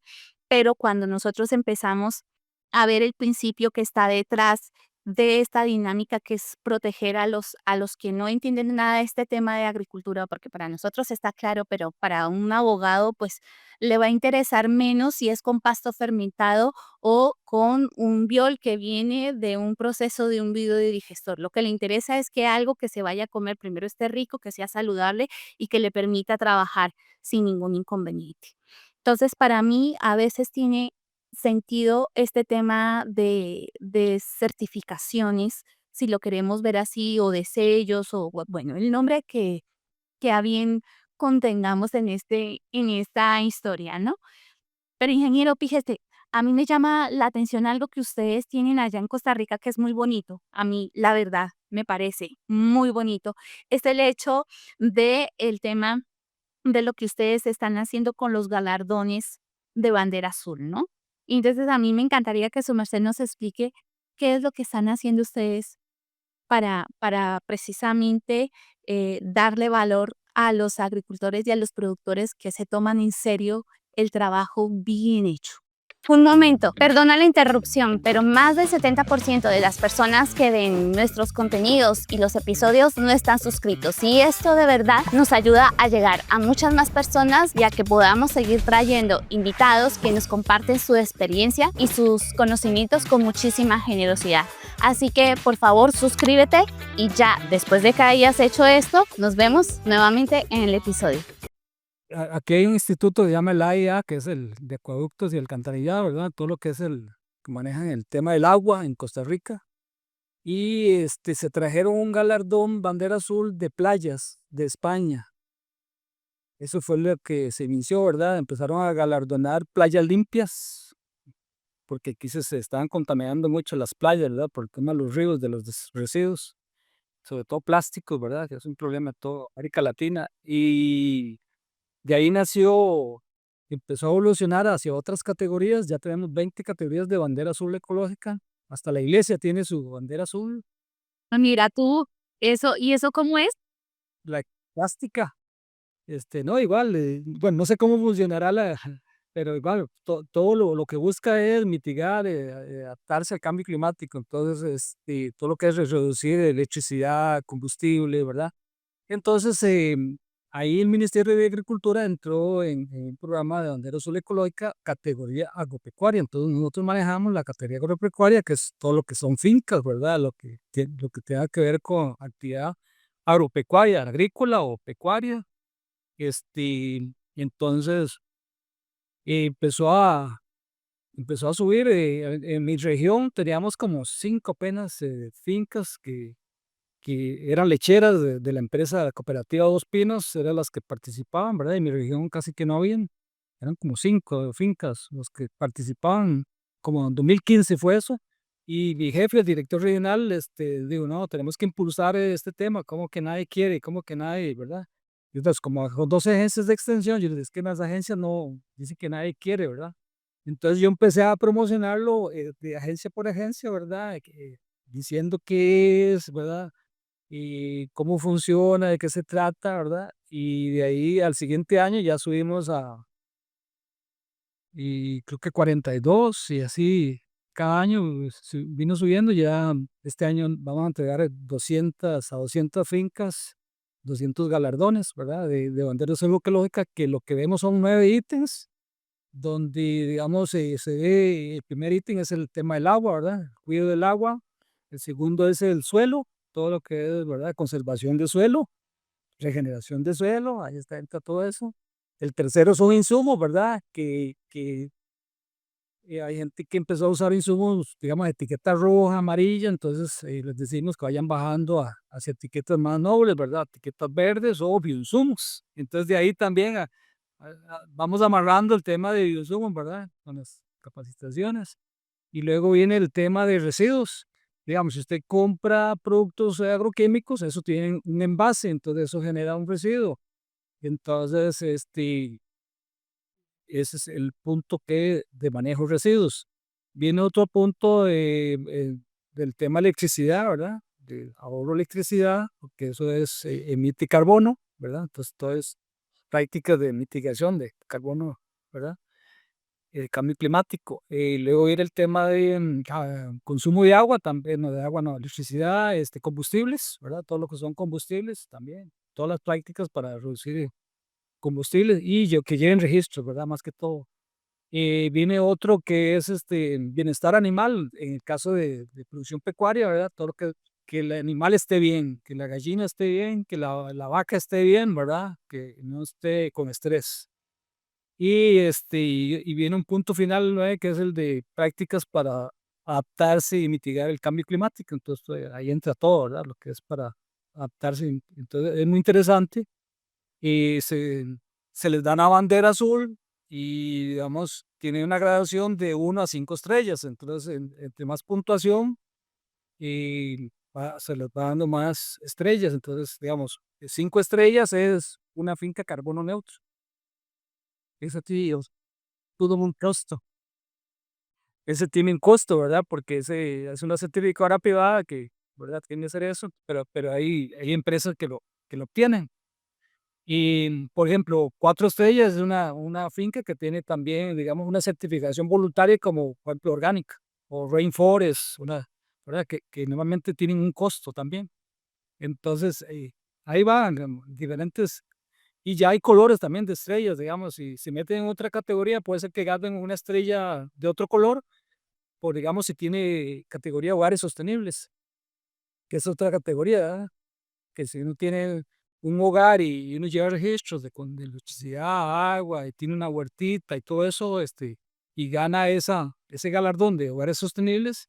Pero cuando nosotros empezamos a ver el principio que está detrás de esta dinámica que es proteger a los que no entienden nada de este tema de agricultura, porque para nosotros está claro, pero para un abogado pues le va a interesar menos si es con pasto fermentado o con un biol que viene de un proceso de un biodigestor. Lo que le interesa es que algo que se vaya a comer primero esté rico, que sea saludable y que le permita trabajar sin ningún inconveniente. Entonces, para mí a veces tiene sentido este tema de certificaciones, si lo queremos ver así, o de sellos, o bueno, el nombre que a bien contengamos en esta historia, ¿no? Pero ingeniero, fíjese, a mí me llama la atención algo que ustedes tienen allá en Costa Rica que es muy bonito. A mí, la verdad, me parece muy bonito. Es el hecho de el tema de lo que ustedes están haciendo con los galardones de bandera azul, ¿no? Y entonces a mí me encantaría que su merced nos explique qué es lo que están haciendo ustedes para precisamente darle valor a los agricultores y a los productores que se toman en serio el trabajo bien hecho. Un momento, perdona la interrupción, pero más del 70% de las personas que ven nuestros contenidos y los episodios no están suscritos y esto de verdad nos ayuda a llegar a muchas más personas y a que podamos seguir trayendo invitados que nos comparten su experiencia y sus conocimientos con muchísima generosidad. Así que por favor suscríbete y ya después de que hayas hecho esto, nos vemos nuevamente en el episodio. Aquí hay un instituto que se llama el AIA, que es el de acueductos y alcantarillado, ¿verdad? Todo lo que es que manejan el tema del agua en Costa Rica. Y se trajeron un galardón bandera azul de playas de España. Eso fue lo que se inició, ¿verdad? Empezaron a galardonar playas limpias, porque aquí se estaban contaminando mucho las playas, ¿verdad? Por el tema de los ríos, de los residuos, sobre todo plásticos, ¿verdad? Que es un problema de toda América Latina. Y de ahí nació empezó a evolucionar hacia otras categorías, ya tenemos 20 categorías de bandera azul ecológica, hasta la iglesia tiene su bandera azul, Ah, mira tú, ¿y eso cómo es? la plástica, no, igual, bueno, no sé cómo funcionará pero igual, todo lo que busca es mitigar, adaptarse al cambio climático, entonces, todo lo que es reducir electricidad, combustible, ¿verdad? Entonces, ahí el Ministerio de Agricultura entró en un programa de bandera azul ecológica, categoría agropecuaria. Entonces, nosotros manejamos la categoría agropecuaria, que es todo lo que son fincas, ¿verdad? Lo que tenga que ver con actividad agropecuaria, agrícola o pecuaria. Entonces, empezó a, empezó a subir. En mi región teníamos como 5 apenas fincas que eran lecheras de la empresa cooperativa Dos Pinos, eran las que participaban, ¿verdad? En mi región casi que no habían, eran como 5 fincas los que participaban, como en 2015 fue eso, y mi jefe, el director regional, digo, no, tenemos que impulsar este tema, como que nadie quiere, como que nadie, ¿verdad? Y entonces, como con 12 agencias de extensión, yo les dije, es que las agencias no, dicen que nadie quiere, ¿verdad? Entonces yo empecé a promocionarlo de agencia por agencia, ¿verdad? Diciendo qué es, ¿verdad? Y cómo funciona, de qué se trata, ¿verdad? Y de ahí al siguiente año ya subimos y creo que 42 y así cada año vino subiendo. Ya este año vamos a entregar 200 a 200 fincas, 200 galardones, ¿verdad? De bandera ecológica, que lo que vemos son 9 ítems, donde, digamos, se ve, el primer ítem es el tema del agua, ¿verdad? El cuidado del agua. El segundo es el suelo, todo lo que es, ¿verdad? Conservación de suelo, regeneración de suelo, ahí está, entra todo eso. El tercero son insumos, ¿verdad? Hay gente que empezó a usar insumos, digamos, de etiqueta roja, amarilla, entonces les decimos que vayan bajando hacia etiquetas más nobles, ¿verdad? Etiquetas verdes o bioinsumos. Entonces de ahí también vamos amarrando el tema de bioinsumos, ¿verdad? Con las capacitaciones. Y luego viene el tema de residuos. Digamos, si usted compra productos agroquímicos, eso tiene un envase, entonces eso genera un residuo. Entonces, ese es el punto que de manejo de residuos. Viene otro punto del tema electricidad, ¿verdad? De ahorro de electricidad, porque eso es, emite carbono, ¿verdad? Entonces, todo es prácticas de mitigación de carbono, ¿verdad? El cambio climático. Luego viene el tema de consumo de agua, también, no de agua, no, electricidad, combustibles, ¿verdad? Todo lo que son combustibles también. Todas las prácticas para reducir combustibles y que lleven registros, ¿verdad? Más que todo. Viene otro que es bienestar animal, en el caso de producción pecuaria, ¿verdad? Todo lo que el animal esté bien, que la gallina esté bien, que la vaca esté bien, ¿verdad? Que no esté con estrés. Y viene un punto final, ¿no? Que es el de prácticas para adaptarse y mitigar el cambio climático. Entonces, ahí entra todo, ¿verdad? Lo que es para adaptarse. Entonces, es muy interesante. Y se les da una bandera azul y, digamos, tiene una graduación de 1 a 5 estrellas. Entonces, entre más puntuación, se les va dando más estrellas. Entonces, digamos, 5 estrellas es una finca carbono neutro. Esa tiene todo un costo. Ese tiene un costo, ¿verdad? Porque ese es una certificadora privada que, ¿verdad? Tiene que hacer eso, pero hay empresas que lo obtienen. Y, por ejemplo, 4 estrellas es una finca que tiene también, digamos, una certificación voluntaria como, por ejemplo, orgánica o rainforest, ¿verdad? Que normalmente tienen un costo también. Entonces, ahí van diferentes, y ya hay colores también de estrellas, digamos, si se meten en otra categoría, puede ser que ganen una estrella de otro color, por, digamos, si tiene categoría hogares sostenibles, que es otra categoría, ¿verdad? Que si uno tiene un hogar y uno lleva registros de electricidad, agua, y tiene una huertita y todo eso, y gana ese galardón de hogares sostenibles,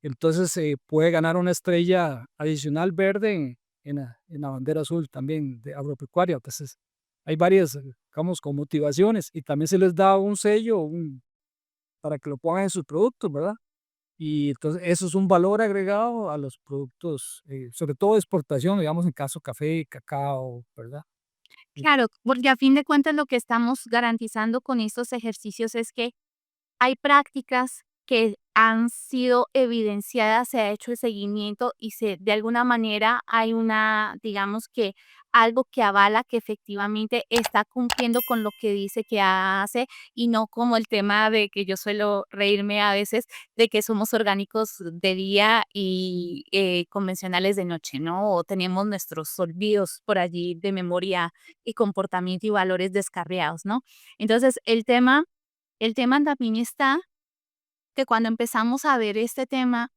entonces se puede ganar una estrella adicional verde en la bandera azul también de agropecuaria. Entonces, hay varias, digamos, con motivaciones, y también se les da un sello para que lo pongan en sus productos, ¿verdad? Y entonces eso es un valor agregado a los productos, sobre todo de exportación, digamos, en caso café, cacao, ¿verdad? Claro, porque a fin de cuentas lo que estamos garantizando con estos ejercicios es que hay prácticas que han sido evidenciadas, se ha hecho el seguimiento y se de alguna manera hay una, digamos que algo que avala que efectivamente está cumpliendo con lo que dice que hace y no como el tema de que yo suelo reírme a veces de que somos orgánicos de día y convencionales de noche, ¿no? O tenemos nuestros olvidos por allí de memoria y comportamiento y valores descarriados, ¿no? Entonces, el tema también está que cuando empezamos a ver este tema,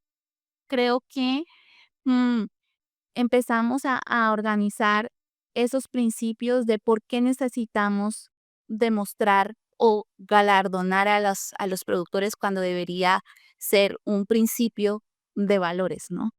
creo que mm, empezamos a organizar esos principios de por qué necesitamos demostrar o galardonar a los productores cuando debería ser un principio de valores, ¿no?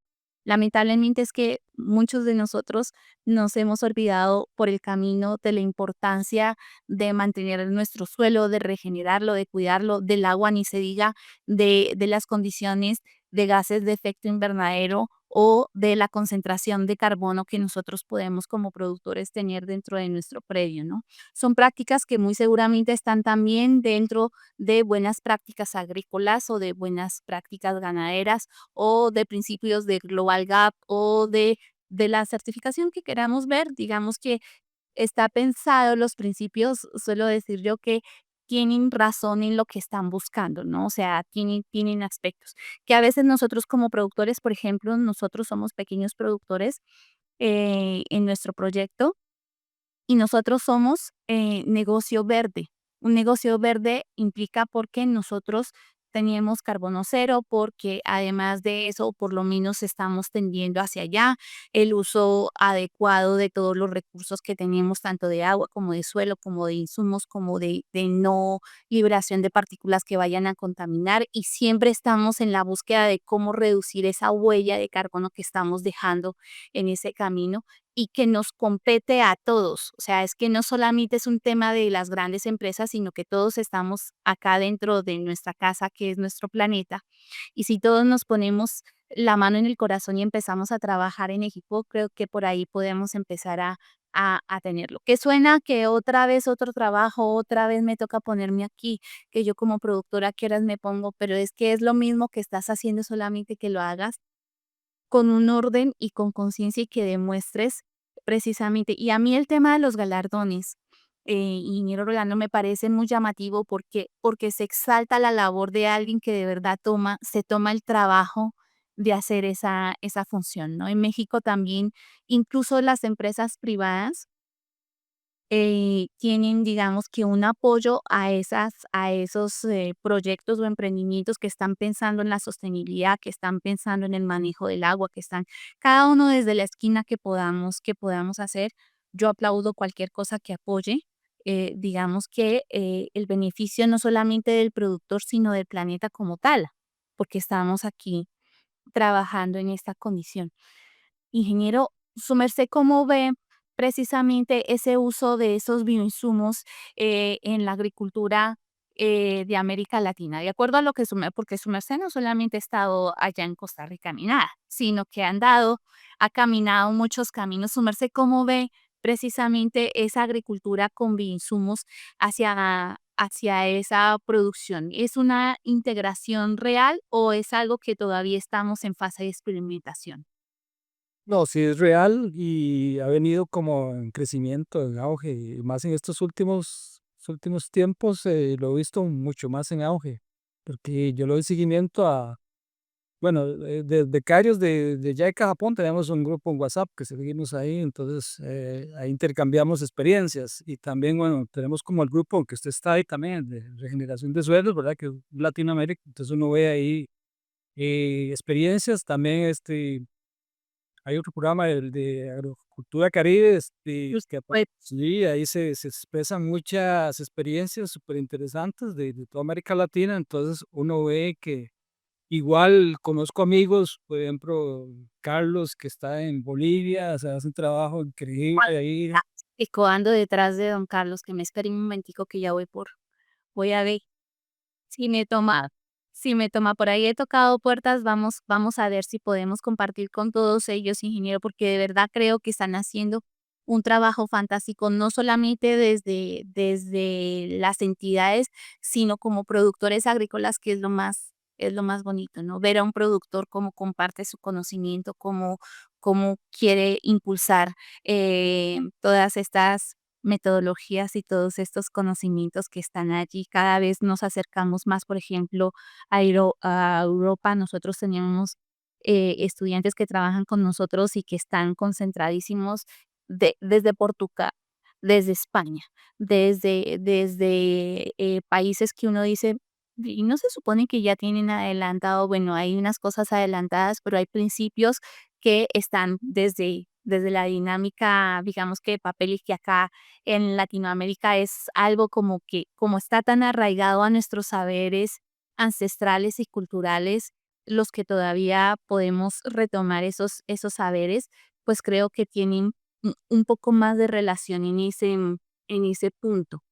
Lamentablemente es que muchos de nosotros nos hemos olvidado por el camino de la importancia de mantener nuestro suelo, de regenerarlo, de cuidarlo, del agua, ni se diga de las condiciones de gases de efecto invernadero o de la concentración de carbono que nosotros podemos como productores tener dentro de nuestro predio, ¿no? Son prácticas que muy seguramente están también dentro de buenas prácticas agrícolas o de buenas prácticas ganaderas o de principios de Global Gap o de la certificación que queramos ver, digamos que está pensado, los principios, suelo decir yo que tienen razón en lo que están buscando, ¿no? O sea, tienen aspectos que a veces nosotros como productores, por ejemplo, nosotros somos pequeños productores en nuestro proyecto y nosotros somos negocio verde. Un negocio verde implica porque nosotros teníamos carbono cero, porque además de eso, por lo menos estamos tendiendo hacia allá, el uso adecuado de todos los recursos que tenemos, tanto de agua como de suelo, como de insumos, como de no liberación de partículas que vayan a contaminar. Y siempre estamos en la búsqueda de cómo reducir esa huella de carbono que estamos dejando en ese camino y que nos compete a todos. O sea, es que no solamente es un tema de las grandes empresas, sino que todos estamos acá dentro de nuestra casa, que es nuestro planeta. Y si todos nos ponemos la mano en el corazón y empezamos a trabajar en equipo, creo que por ahí podemos empezar a tenerlo. Que suena que otra vez otro trabajo, otra vez me toca ponerme aquí, que yo como productora quieras me pongo, pero es que es lo mismo que estás haciendo, solamente que lo hagas con un orden y con conciencia y que demuestres precisamente. Y a mí el tema de los galardones, ingeniero Rolando, me parece muy llamativo porque se exalta la labor de alguien que de verdad se toma el trabajo de hacer esa función, ¿no? En México también, incluso las empresas privadas tienen, digamos, que un apoyo a esos proyectos o emprendimientos que están pensando en la sostenibilidad, que están pensando en el manejo del agua, que están cada uno desde la esquina que podamos hacer. Yo aplaudo cualquier cosa que apoye. Digamos que el beneficio no solamente del productor, sino del planeta como tal, porque estamos aquí trabajando en esta condición. Ingeniero, su merced, ¿cómo ve precisamente ese uso de esos bioinsumos en la agricultura de América Latina? De acuerdo a lo que porque su merced no solamente ha estado allá en Costa Rica ni nada, sino que ha caminado muchos caminos. Su merced, ¿cómo ve precisamente esa agricultura con bioinsumos hacia esa producción? ¿Es una integración real o es algo que todavía estamos en fase de experimentación? No, sí es real y ha venido como en crecimiento, en auge, y más en estos últimos tiempos, lo he visto mucho más en auge, porque yo le doy seguimiento a, bueno, de becarios de JICA Japón, tenemos un grupo en WhatsApp que seguimos ahí, entonces ahí intercambiamos experiencias y también, bueno, tenemos como el grupo que usted está ahí también, de regeneración de suelos, ¿verdad? Que es Latinoamérica, entonces uno ve ahí experiencias, también hay otro programa de Agrocultura Caribe, Pues, sí, ahí se expresan muchas experiencias súper interesantes de toda América Latina, entonces uno ve que igual conozco amigos, por ejemplo, Carlos, que está en Bolivia, o sea, hace un trabajo increíble ahí. ecoando detrás de don Carlos, que me espere un momentico que ya voy a ver si me toma. Por ahí he tocado puertas, vamos a ver si podemos compartir con todos ellos, ingeniero, porque de verdad creo que están haciendo un trabajo fantástico, no solamente desde las entidades, sino como productores agrícolas, que es lo más bonito, ¿no? Ver a un productor cómo comparte su conocimiento, cómo quiere impulsar todas estas metodologías y todos estos conocimientos que están allí. Cada vez nos acercamos más, por ejemplo, a Europa. Nosotros teníamos estudiantes que trabajan con nosotros y que están concentradísimos desde Portugal, desde España, desde países que uno dice, y no se supone que ya tienen adelantado, bueno, hay unas cosas adelantadas, pero hay principios que están desde la dinámica, digamos que de papel y que acá en Latinoamérica es algo como que, como está tan arraigado a nuestros saberes ancestrales y culturales, los que todavía podemos retomar esos saberes, pues creo que tienen un poco más de relación en ese punto.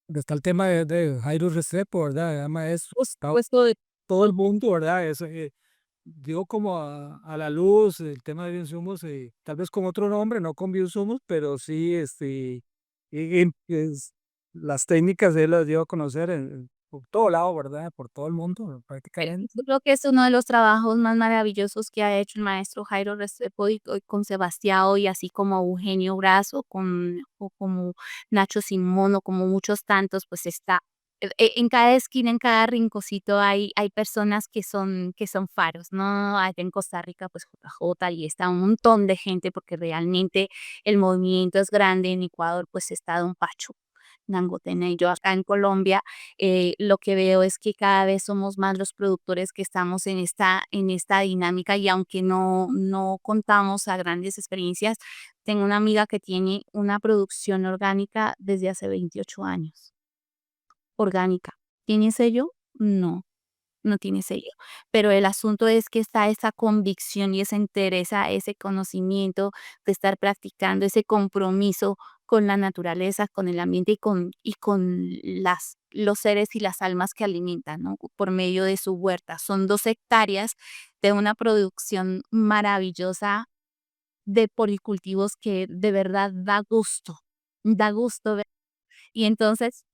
Está el tema de Jairo Restrepo, ¿verdad? Además, es Por está supuesto, todo el mundo, ¿verdad? Es, dio como a la luz el tema de bioinsumos, tal vez con otro nombre, no con bioinsumos, pero sí, las técnicas él las dio a conocer por todo lado, ¿verdad? Por todo el mundo, prácticamente. yo creo que es uno de los trabajos más maravillosos que ha hecho el maestro Jairo Restrepo y con Sebastião, y así como Eugenio Brazo, o como Nacho Simón, o como muchos tantos, pues está en cada esquina, en cada rinconcito hay personas que son faros, ¿no? Allá en Costa Rica, pues JJ, y está un montón de gente, porque realmente el movimiento es grande. En Ecuador, pues está Don Pacho Nangotena, y yo acá en Colombia lo que veo es que cada vez somos más los productores que estamos en esta dinámica, y aunque no contamos a grandes experiencias, tengo una amiga que tiene una producción orgánica desde hace 28 años, orgánica. ¿Tiene sello? No. No tiene sello, pero el asunto es que está esa convicción y esa entereza, ese conocimiento de estar practicando, ese compromiso con la naturaleza, con el ambiente y con los seres y las almas que alimentan, ¿no? Por medio de su huerta. Son 2 hectáreas de una producción maravillosa de policultivos que de verdad da gusto ver. Y entonces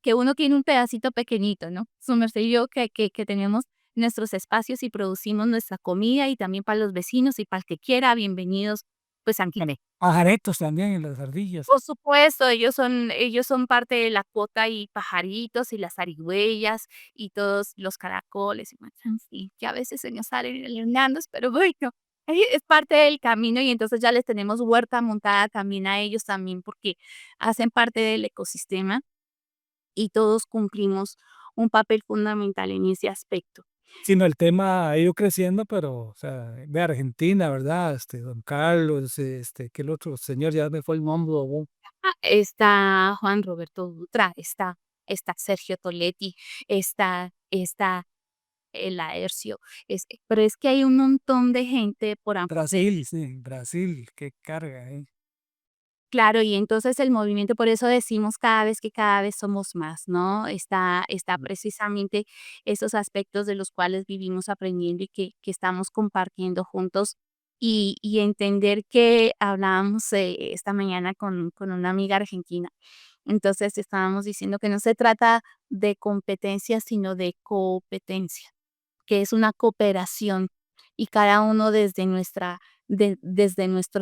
que uno tiene un pedacito pequeñito, ¿no? Su merced y yo que tenemos nuestros espacios y producimos nuestra comida, y también para los vecinos y para el que quiera, bienvenidos, pues aquí. Pajaretos también, y las ardillas. Por supuesto, ellos son parte de la cuota, y pajaritos y las zarigüeyas y todos los caracoles y bueno, en fin, que a veces se nos salen lindos, pero bueno, es parte del camino, y entonces ya les tenemos huerta montada también a ellos también, porque hacen parte del ecosistema y todos cumplimos un papel fundamental en ese aspecto. Sino el tema ha ido creciendo, pero, o sea, de Argentina, ¿verdad? Don Carlos, que el otro señor, ya me fue el nombre, ¿no? Está Juan Roberto Dutra, está Sergio Toletti, está el Laercio, pero es que hay un montón de gente por Brasil, sí, Brasil, qué carga, ¿eh? claro, y entonces el movimiento, por eso decimos cada vez que cada vez somos más, ¿no? Está precisamente esos aspectos de los cuales vivimos aprendiendo y que estamos compartiendo juntos, y entender que hablábamos esta mañana con una amiga argentina. Entonces estábamos diciendo que no se trata de competencia, sino de competencia, que es una cooperación, y cada uno desde nuestro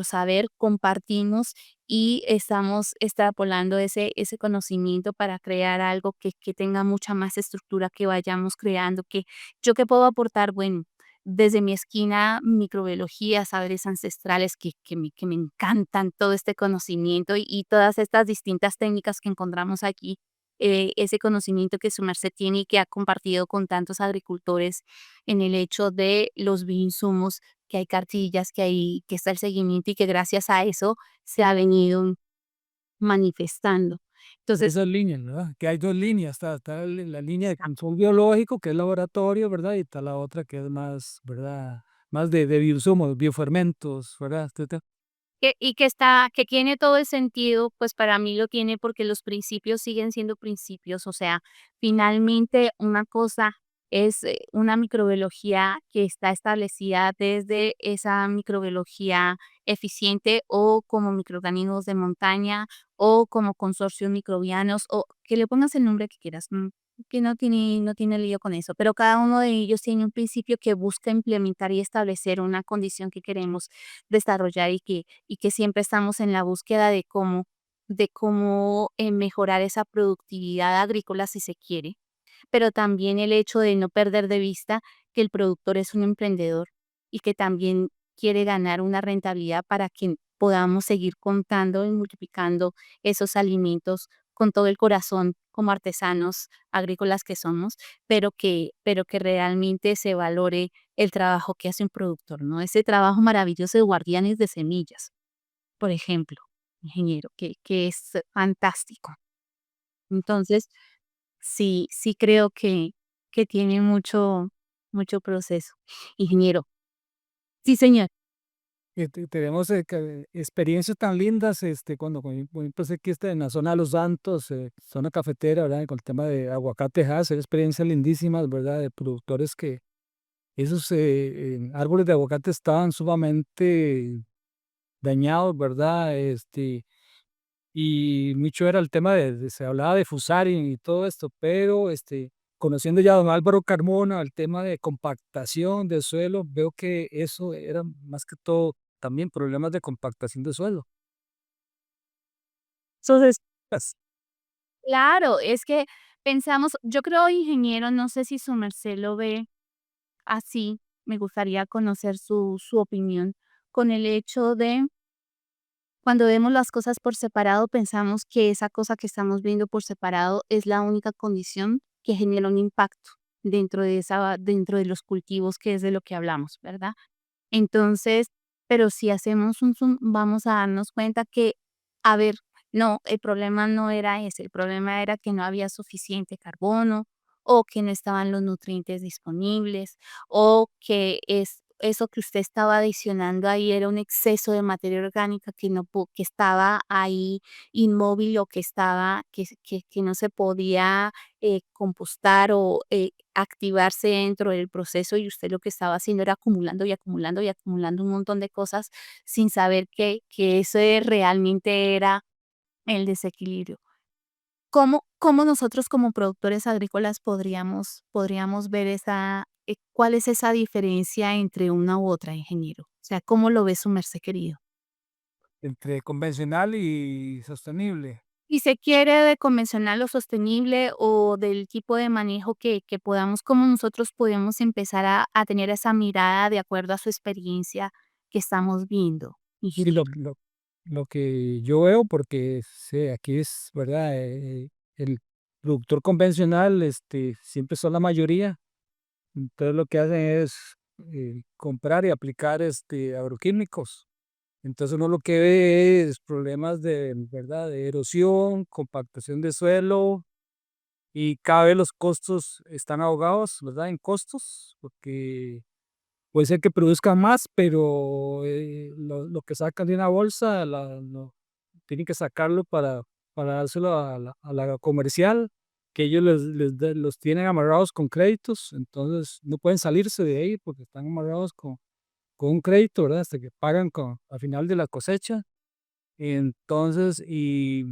saber compartimos y estamos extrapolando ese conocimiento para crear algo que tenga mucha más estructura, que vayamos creando, que yo qué puedo aportar, bueno, desde mi esquina, microbiología, saberes ancestrales que me encantan todo este conocimiento, y todas estas distintas técnicas que encontramos aquí, ese conocimiento que su merced tiene y que ha compartido con tantos agricultores en el hecho de los bioinsumos, que hay cartillas, que está el seguimiento, y que gracias a eso se ha venido manifestando. Entonces, Esas líneas, ¿verdad? Que hay 2 líneas, está la línea de control biológico, que es laboratorio, ¿verdad? Y está la otra que es más, ¿verdad? Más de bioinsumos, biofermentos, ¿verdad? que tiene todo el sentido, pues para mí lo tiene, porque los principios siguen siendo principios, o sea, finalmente una cosa es una microbiología que está establecida desde esa microbiología eficiente o como microorganismos de montaña o como consorcios microbianos o que le pongas el nombre que quieras, que no tiene lío con eso, pero cada uno de ellos tiene un principio que busca implementar y establecer una condición que queremos desarrollar y que siempre estamos en la búsqueda de cómo mejorar esa productividad agrícola si se quiere, pero también el hecho de no perder de vista que el productor es un emprendedor y que también quiere ganar una rentabilidad para que podamos seguir contando y multiplicando esos alimentos con todo el corazón como artesanos agrícolas que somos, pero que realmente se valore el trabajo que hace un productor, ¿no? Ese trabajo maravilloso de guardianes de semillas, por ejemplo, ingeniero, que es fantástico. Entonces, sí creo que tiene mucho proceso. Ingeniero. Sí, señor. Tenemos experiencias tan lindas, cuando por ejemplo, sé que en la zona de Los Santos, zona cafetera, ¿verdad? Con el tema de aguacate Hass, hay experiencias lindísimas, ¿verdad? De productores que esos árboles de aguacate estaban sumamente dañados, ¿verdad? Y mucho era el tema se hablaba de Fusarium y todo esto, pero conociendo ya a don Álvaro Carmona, el tema de compactación de suelo, veo que eso era más que todo también problemas de compactación de suelo. Entonces, pues, Claro, es que pensamos yo creo, ingeniero, no sé si su merced lo ve así, me gustaría conocer su opinión, con el hecho de cuando vemos las cosas por separado, pensamos que esa cosa que estamos viendo por separado es la única condición que genera un impacto dentro de los cultivos, que es de lo que hablamos, ¿verdad? Entonces, pero si hacemos un zoom, vamos a darnos cuenta que, a ver, no, el problema no era ese, el problema era que no había suficiente carbono o que no estaban los nutrientes disponibles o que eso que usted estaba adicionando ahí era un exceso de materia orgánica que estaba ahí inmóvil o que no se podía compostar o activarse dentro del proceso y usted lo que estaba haciendo era acumulando y acumulando y acumulando un montón de cosas sin saber que ese realmente era el desequilibrio. ¿Cómo nosotros como productores agrícolas podríamos ver cuál es esa diferencia entre una u otra, ingeniero? O sea, ¿cómo lo ve su merced querido? entre convencional y sostenible. Si se quiere de convencional o sostenible o del tipo de manejo que podamos, cómo nosotros podemos empezar a tener esa mirada de acuerdo a su experiencia que estamos viendo, Sí, ingeniero. lo que yo veo, porque sí, aquí es, ¿verdad? El productor convencional, siempre son la mayoría. Entonces lo que hacen es comprar y aplicar agroquímicos. Entonces uno lo que ve es problemas de, ¿verdad? De erosión, compactación de suelo y cada vez los costos están ahogados, ¿verdad? En costos, porque puede ser que produzcan más, pero lo que sacan de una bolsa tienen que sacarlo para dárselo a la comercial, que ellos los tienen amarrados con créditos, entonces no pueden salirse de ahí porque están amarrados con un crédito, ¿verdad? Hasta que pagan al final de la cosecha. Entonces, y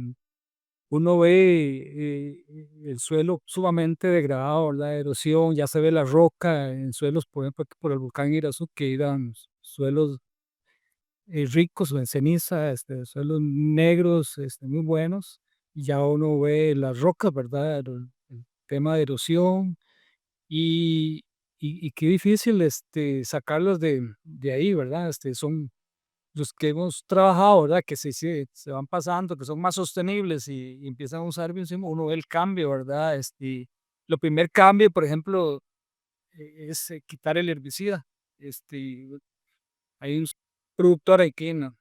uno ve el suelo sumamente degradado, la erosión, ya se ve la roca en suelos, por ejemplo, aquí por el volcán Irazú, que eran suelos ricos o en ceniza, suelos negros, muy buenos, y ya uno ve las rocas, ¿verdad? El tema de erosión y, y qué difícil sacarlos de ahí, ¿verdad? Son los que hemos trabajado, ¿verdad? Que se van pasando, que son más sostenibles y empiezan a usar bioencima, uno ve el cambio, ¿verdad? Lo primer cambio, por ejemplo, es quitar el herbicida. Este, Hay un productor aquí en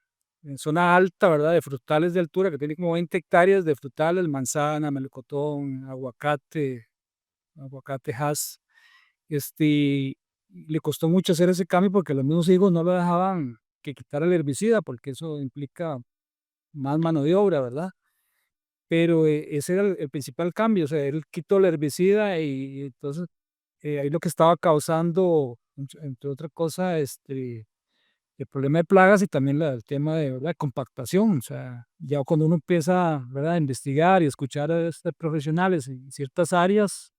zona alta, ¿verdad? De frutales de altura, que tiene como 20 hectáreas de frutales, manzana, melocotón, aguacate Hass. Le costó mucho hacer ese cambio porque los mismos hijos no lo dejaban que quitara el herbicida, porque eso implica más mano de obra, ¿verdad? Pero ese era el principal cambio, o sea, él quitó el herbicida y entonces ahí lo que estaba causando, entre otra cosa, el problema de plagas y también el tema de, ¿verdad?, compactación. O sea, ya cuando uno empieza, ¿verdad?, a investigar y escuchar a profesionales en ciertas áreas,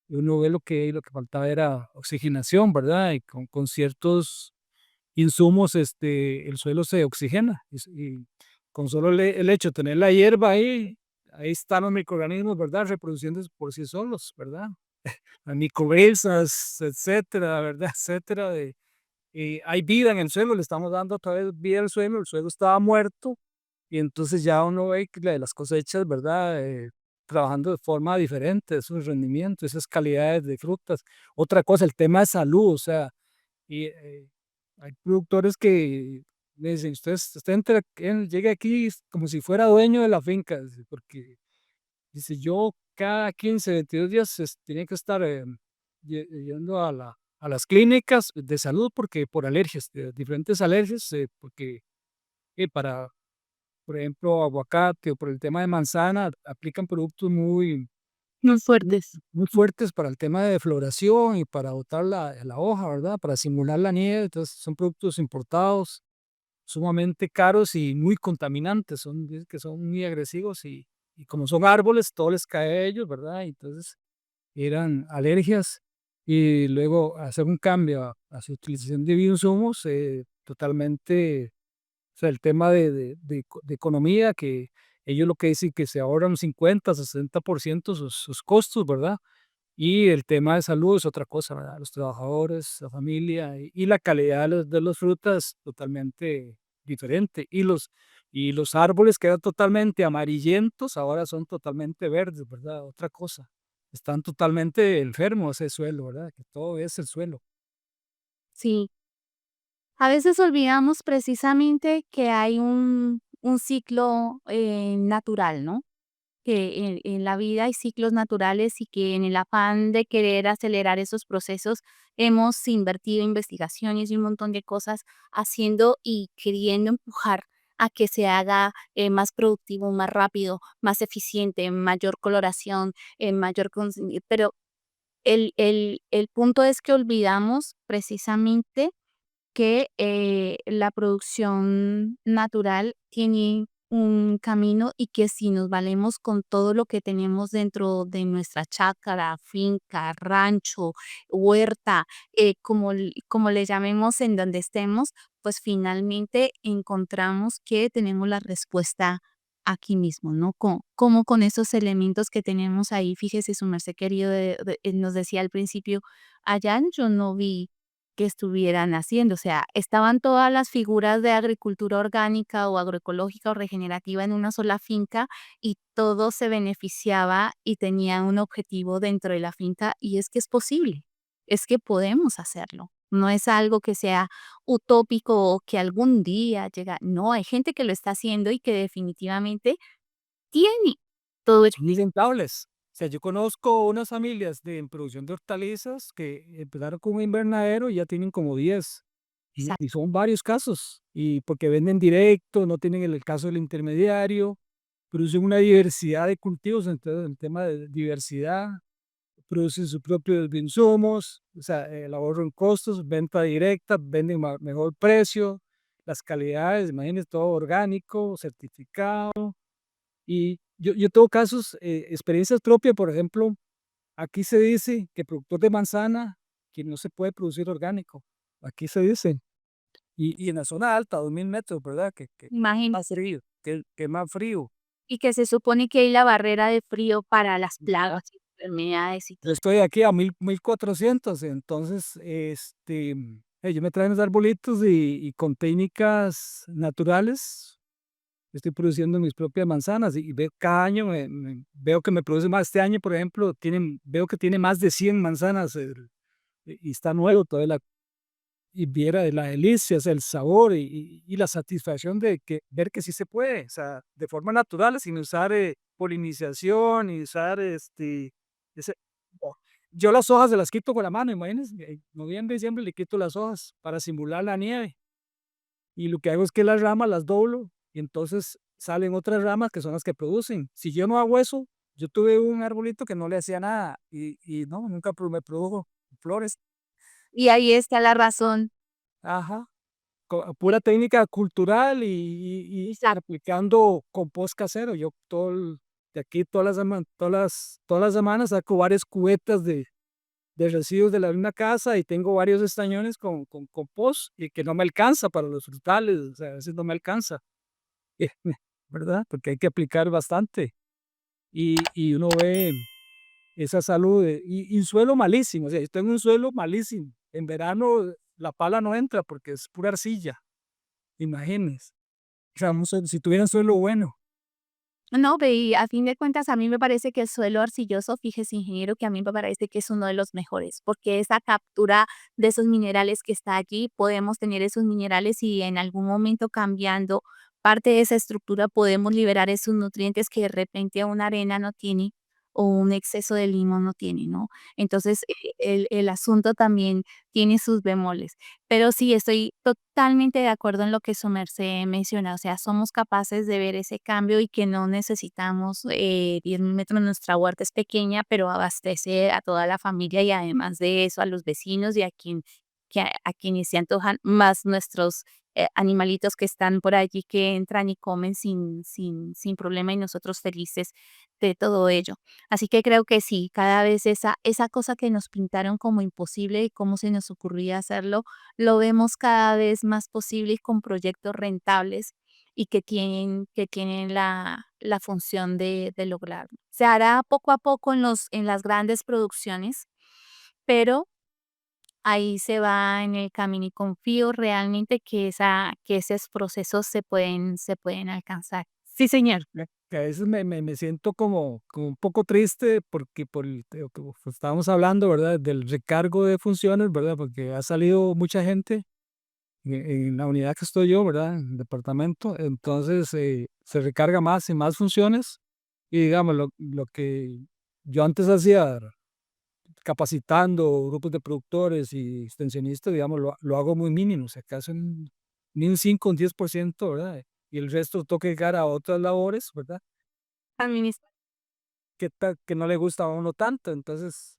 y uno ve lo que faltaba era oxigenación, ¿verdad? Y con ciertos insumos, el suelo se oxigena. Y con solo el hecho de tener la hierba ahí, ahí están los microorganismos, ¿verdad? Reproduciéndose por sí solos, ¿verdad? Las microbrezas, etcétera, ¿verdad? Etcétera. Hay vida en el suelo, le estamos dando otra vez vida al suelo, el suelo estaba muerto y entonces ya uno ve que las cosechas, ¿verdad? Trabajando de forma diferente, esos rendimientos, esas calidades de frutas. Otra cosa, el tema de salud, o sea, y, hay productores que me dicen, llegue aquí como si fuera dueño de la finca, dice, porque dice, yo cada 15, 22 días tenía que estar yendo a las clínicas de salud porque por alergias, diferentes alergias, porque para, por ejemplo, aguacate o por el tema de manzana, aplican productos Muy muy, fuertes. muy fuertes para el tema de floración y para botar la hoja, ¿verdad? Para simular la nieve. Entonces, son productos importados, sumamente caros y muy contaminantes. Dicen que son muy agresivos y como son árboles, todo les cae a ellos, ¿verdad? Y entonces, eran alergias y luego hacer un cambio a su utilización de bioinsumos, totalmente, o sea, el tema de economía, que ellos lo que dicen que se ahorran 50, 60% sus costos, ¿verdad? Y el tema de salud es otra cosa, ¿verdad? Los trabajadores, la familia y la calidad de las frutas totalmente diferente. Y los árboles que eran totalmente amarillentos, ahora son totalmente verdes, ¿verdad? Otra cosa. Están totalmente enfermos ese suelo, ¿verdad? Que todo es el suelo. Sí. A veces olvidamos precisamente que hay un ciclo natural, ¿no? Que en la vida hay ciclos naturales y que en el afán de querer acelerar esos procesos hemos invertido investigaciones y un montón de cosas haciendo y queriendo empujar a que se haga más productivo, más rápido, más eficiente, mayor coloración, pero el punto es que olvidamos precisamente que la producción natural tiene un camino y que si nos valemos con todo lo que tenemos dentro de nuestra chácara, finca, rancho, huerta, como le llamemos en donde estemos, pues finalmente encontramos que tenemos la respuesta aquí mismo, ¿no? Como con esos elementos que tenemos ahí, fíjese su merced querido, nos decía al principio, allá yo no vi que estuvieran haciendo. O sea, estaban todas las figuras de agricultura orgánica o agroecológica o regenerativa en una sola finca y todo se beneficiaba y tenía un objetivo dentro de la finca y es que es posible, es que podemos hacerlo. No es algo que sea utópico o que algún día llega. No, hay gente que lo está haciendo y que definitivamente tiene todo el... Son rentables. O sea, yo conozco unas familias en producción de hortalizas que empezaron con un invernadero y ya tienen como 10. Y son varios casos. Y porque venden directo, no tienen el caso del intermediario, producen una diversidad de cultivos, entonces el tema de diversidad, producen sus propios insumos, o sea, el ahorro en costos, venta directa, venden mejor precio, las calidades, imagínense, todo orgánico, certificado. Y yo tengo casos, experiencias propias, por ejemplo, aquí se dice que productor de manzana, que no se puede producir orgánico, aquí se dice. Y en la zona alta, 2000 metros, ¿verdad? Que más frío, que más frío. Y que se supone que hay la barrera de frío para las plagas y enfermedades y Yo todo. estoy aquí a 1400, entonces, ellos me traen los arbolitos y con técnicas naturales estoy produciendo mis propias manzanas y veo cada año, veo que me produce más. Este año, por ejemplo, veo que tiene más de 100 manzanas y está nuevo todavía y viera de la delicia, o sea, el sabor y la satisfacción de ver que sí se puede, o sea, de forma natural, sin usar polinización y usar ese, o- yo las hojas se las quito con la mano, imagínense, en noviembre, diciembre le quito las hojas para simular la nieve y lo que hago es que las ramas las doblo y entonces salen otras ramas que son las que producen. Si yo no hago eso, yo tuve un arbolito que no le hacía nada y no, nunca me produjo flores. Y ahí está la razón. Ajá. pura técnica cultural y Exacto. aplicando compost casero. Yo de aquí todas las semanas saco varias cubetas de residuos de la misma casa y tengo varios estañones con compost y que no me alcanza para los frutales, o sea, a veces no me alcanza, eh, ¿verdad? Porque hay que aplicar bastante y uno ve esa salud y un suelo malísimo, o sea, yo tengo un suelo malísimo. En verano la pala no entra porque es pura arcilla, imagínense. O sea, si tuvieran suelo bueno. No, ve, y a fin de cuentas, a mí me parece que el suelo arcilloso, fíjese, ingeniero, que a mí me parece que es uno de los mejores, porque esa captura de esos minerales que está allí, podemos tener esos minerales y en algún momento cambiando parte de esa estructura podemos liberar esos nutrientes que de repente una arena no tiene o un exceso de limón no tiene, ¿no? Entonces, el asunto también tiene sus bemoles. Pero sí, estoy totalmente de acuerdo en lo que su merced menciona, o sea, somos capaces de ver ese cambio y que no necesitamos 10 metros, nuestra huerta es pequeña, pero abastece a toda la familia y además de eso a los vecinos y a quienes se antojan, más nuestros animalitos que están por allí que entran y comen sin problema y nosotros felices de todo ello. Así que creo que sí, cada vez esa cosa que nos pintaron como imposible y cómo se nos ocurría hacerlo, lo vemos cada vez más posible y con proyectos rentables y que tienen la función de lograrlo. Se hará poco a poco en las grandes producciones, pero ahí se va en el camino y confío realmente que esos procesos se pueden alcanzar. Sí, señor. Que a veces me siento como un poco triste porque por como estábamos hablando, ¿verdad? Del recargo de funciones, ¿verdad? Porque ha salido mucha gente en la unidad que estoy yo, ¿verdad? En el departamento, entonces se recarga más y más funciones y digamos, lo que yo antes hacía capacitando grupos de productores y extensionistas, digamos, lo hago muy mínimo, si acaso ni un 5 un 10%, ¿verdad? Y el resto toca llegar a otras labores, ¿verdad? Que no le gusta a uno tanto, entonces,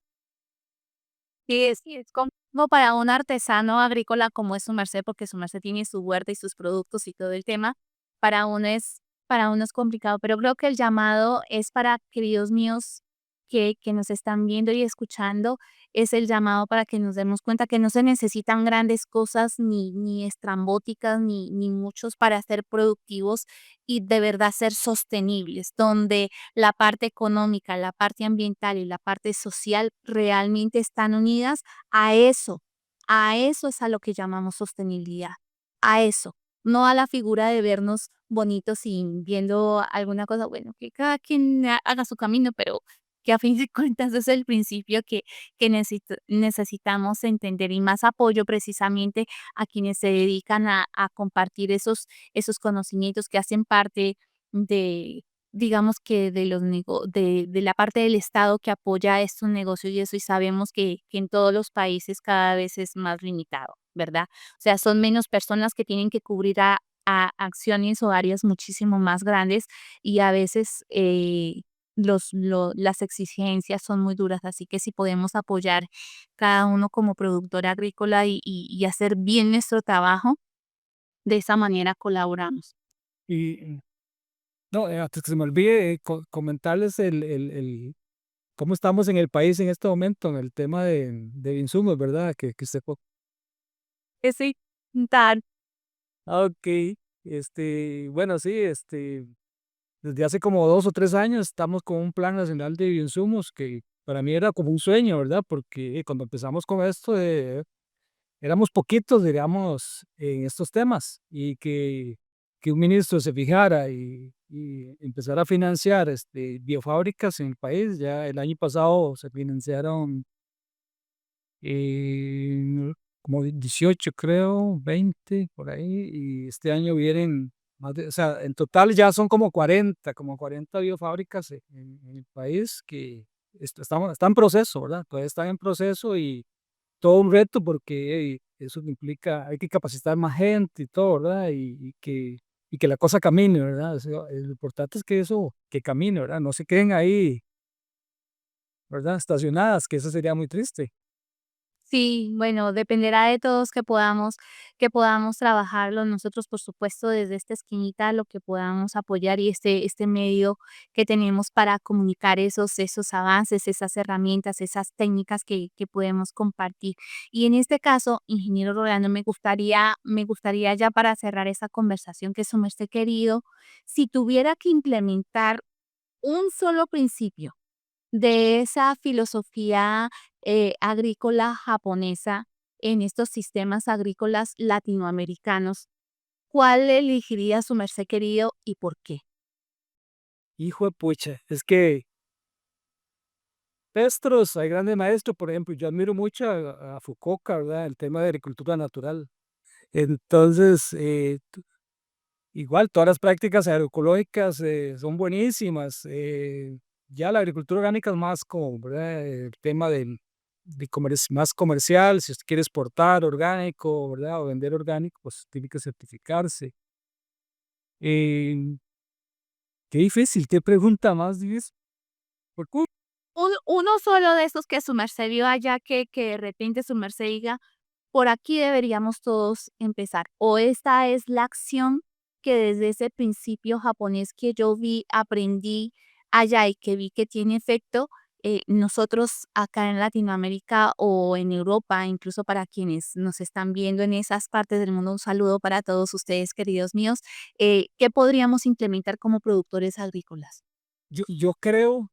Sí, es como para un artesano agrícola como es su merced, porque su merced tiene su huerta y sus productos y todo el tema, para uno es, para uno es complicado, pero creo que el llamado es para queridos míos que nos están viendo y escuchando, es el llamado para que nos demos cuenta que no se necesitan grandes cosas ni estrambóticas ni muchos para ser productivos y de verdad ser sostenibles, donde la parte económica, la parte ambiental y la parte social realmente están unidas a eso es a lo que llamamos sostenibilidad, a eso, no a la figura de vernos bonitos y viendo alguna cosa, bueno, que cada quien haga su camino, pero que a fin de cuentas es el principio que necesitamos entender y más apoyo precisamente a quienes se dedican a compartir esos conocimientos que hacen parte de, digamos que de la parte del Estado que apoya estos negocios y eso, y sabemos que en todos los países cada vez es más limitado, ¿verdad? O sea, son menos personas que tienen que cubrir a acciones o áreas muchísimo más grandes y a veces las exigencias son muy duras, así que si podemos apoyar cada uno como productor agrícola y hacer bien nuestro trabajo, de esa manera colaboramos. y no, antes que se me olvide, comentarles cómo estamos en el país en este momento en el tema de insumos, ¿verdad? Que usted Sí, tal. ok, bueno, sí, desde hace como 2 o 3 años estamos con un plan nacional de bioinsumos que para mí era como un sueño, ¿verdad? Porque cuando empezamos con esto, éramos poquitos, diríamos, en estos temas y que un ministro se fijara y empezara a financiar biofábricas en el país. Ya el año pasado se financiaron como 18, creo, 20 por ahí, y este año vienen más o sea, en total ya son como 40 biofábricas en el país que está en proceso, ¿verdad? Todavía están en proceso y todo un reto porque eso implica, hay que capacitar más gente y todo, ¿verdad? Y que la cosa camine, ¿verdad? O sea, lo importante es que eso, que camine, ¿verdad? No se queden ahí, ¿verdad? Estacionadas, que eso sería muy triste. Sí, bueno, dependerá de todos que podamos trabajarlo nosotros, por supuesto, desde esta esquinita, lo que podamos apoyar y este medio que tenemos para comunicar esos avances, esas herramientas, esas técnicas que podemos compartir. Y en este caso, ingeniero Rolando, me gustaría ya para cerrar esa conversación que su merced querido, si tuviera que implementar un solo principio de esa filosofía agrícola japonesa en estos sistemas agrícolas latinoamericanos, ¿cuál elegiría su merced querido y por qué? Hijo de pucha, es que maestros, hay grandes maestros, por ejemplo, yo admiro mucho a Fukuoka, ¿verdad? El tema de agricultura natural. Entonces, igual, todas las prácticas agroecológicas son buenísimas. Ya la agricultura orgánica es más como, ¿verdad? El tema más comercial, si usted quiere exportar orgánico, ¿verdad? O vender orgánico, pues tiene que certificarse. Eh, qué difícil, qué pregunta más difícil. ¿Por qué? Uno solo de esos que su merced vio allá que de repente su merced diga, por aquí deberíamos todos empezar. O esta es la acción que desde ese principio japonés que yo vi, aprendí allá y que vi que tiene efecto, nosotros acá en Latinoamérica o en Europa, incluso para quienes nos están viendo en esas partes del mundo, un saludo para todos ustedes, queridos míos, ¿qué podríamos implementar como productores agrícolas? Yo creo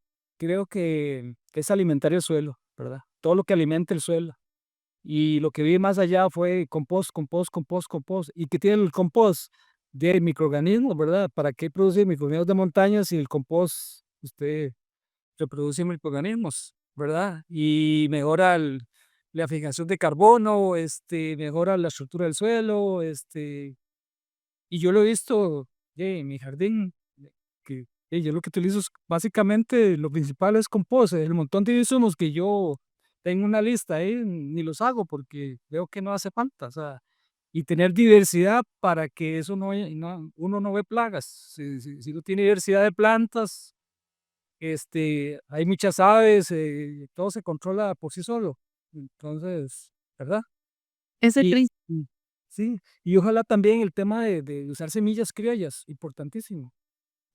que es alimentar el suelo, ¿verdad? Todo lo que alimente el suelo. Y lo que vi más allá fue compost, compost, compost, compost. ¿Y qué tiene el compost? De microorganismos, ¿verdad? ¿Para qué produce microorganismos de montaña si el compost usted reproduce microorganismos, ¿verdad? Y mejora la fijación de carbono, mejora la estructura del suelo, y yo lo he visto en mi jardín, que yo lo que utilizo es básicamente lo principal es compost, el montón de insumos que yo tengo una lista ahí, ni los hago porque veo que no hace falta, o sea, y tener diversidad para que eso uno no ve plagas. Si no tiene diversidad de plantas, hay muchas aves, todo se controla por sí solo. Entonces, ¿verdad? Ese Y, principio. y sí, y ojalá también el tema de usar semillas criollas, importantísimo.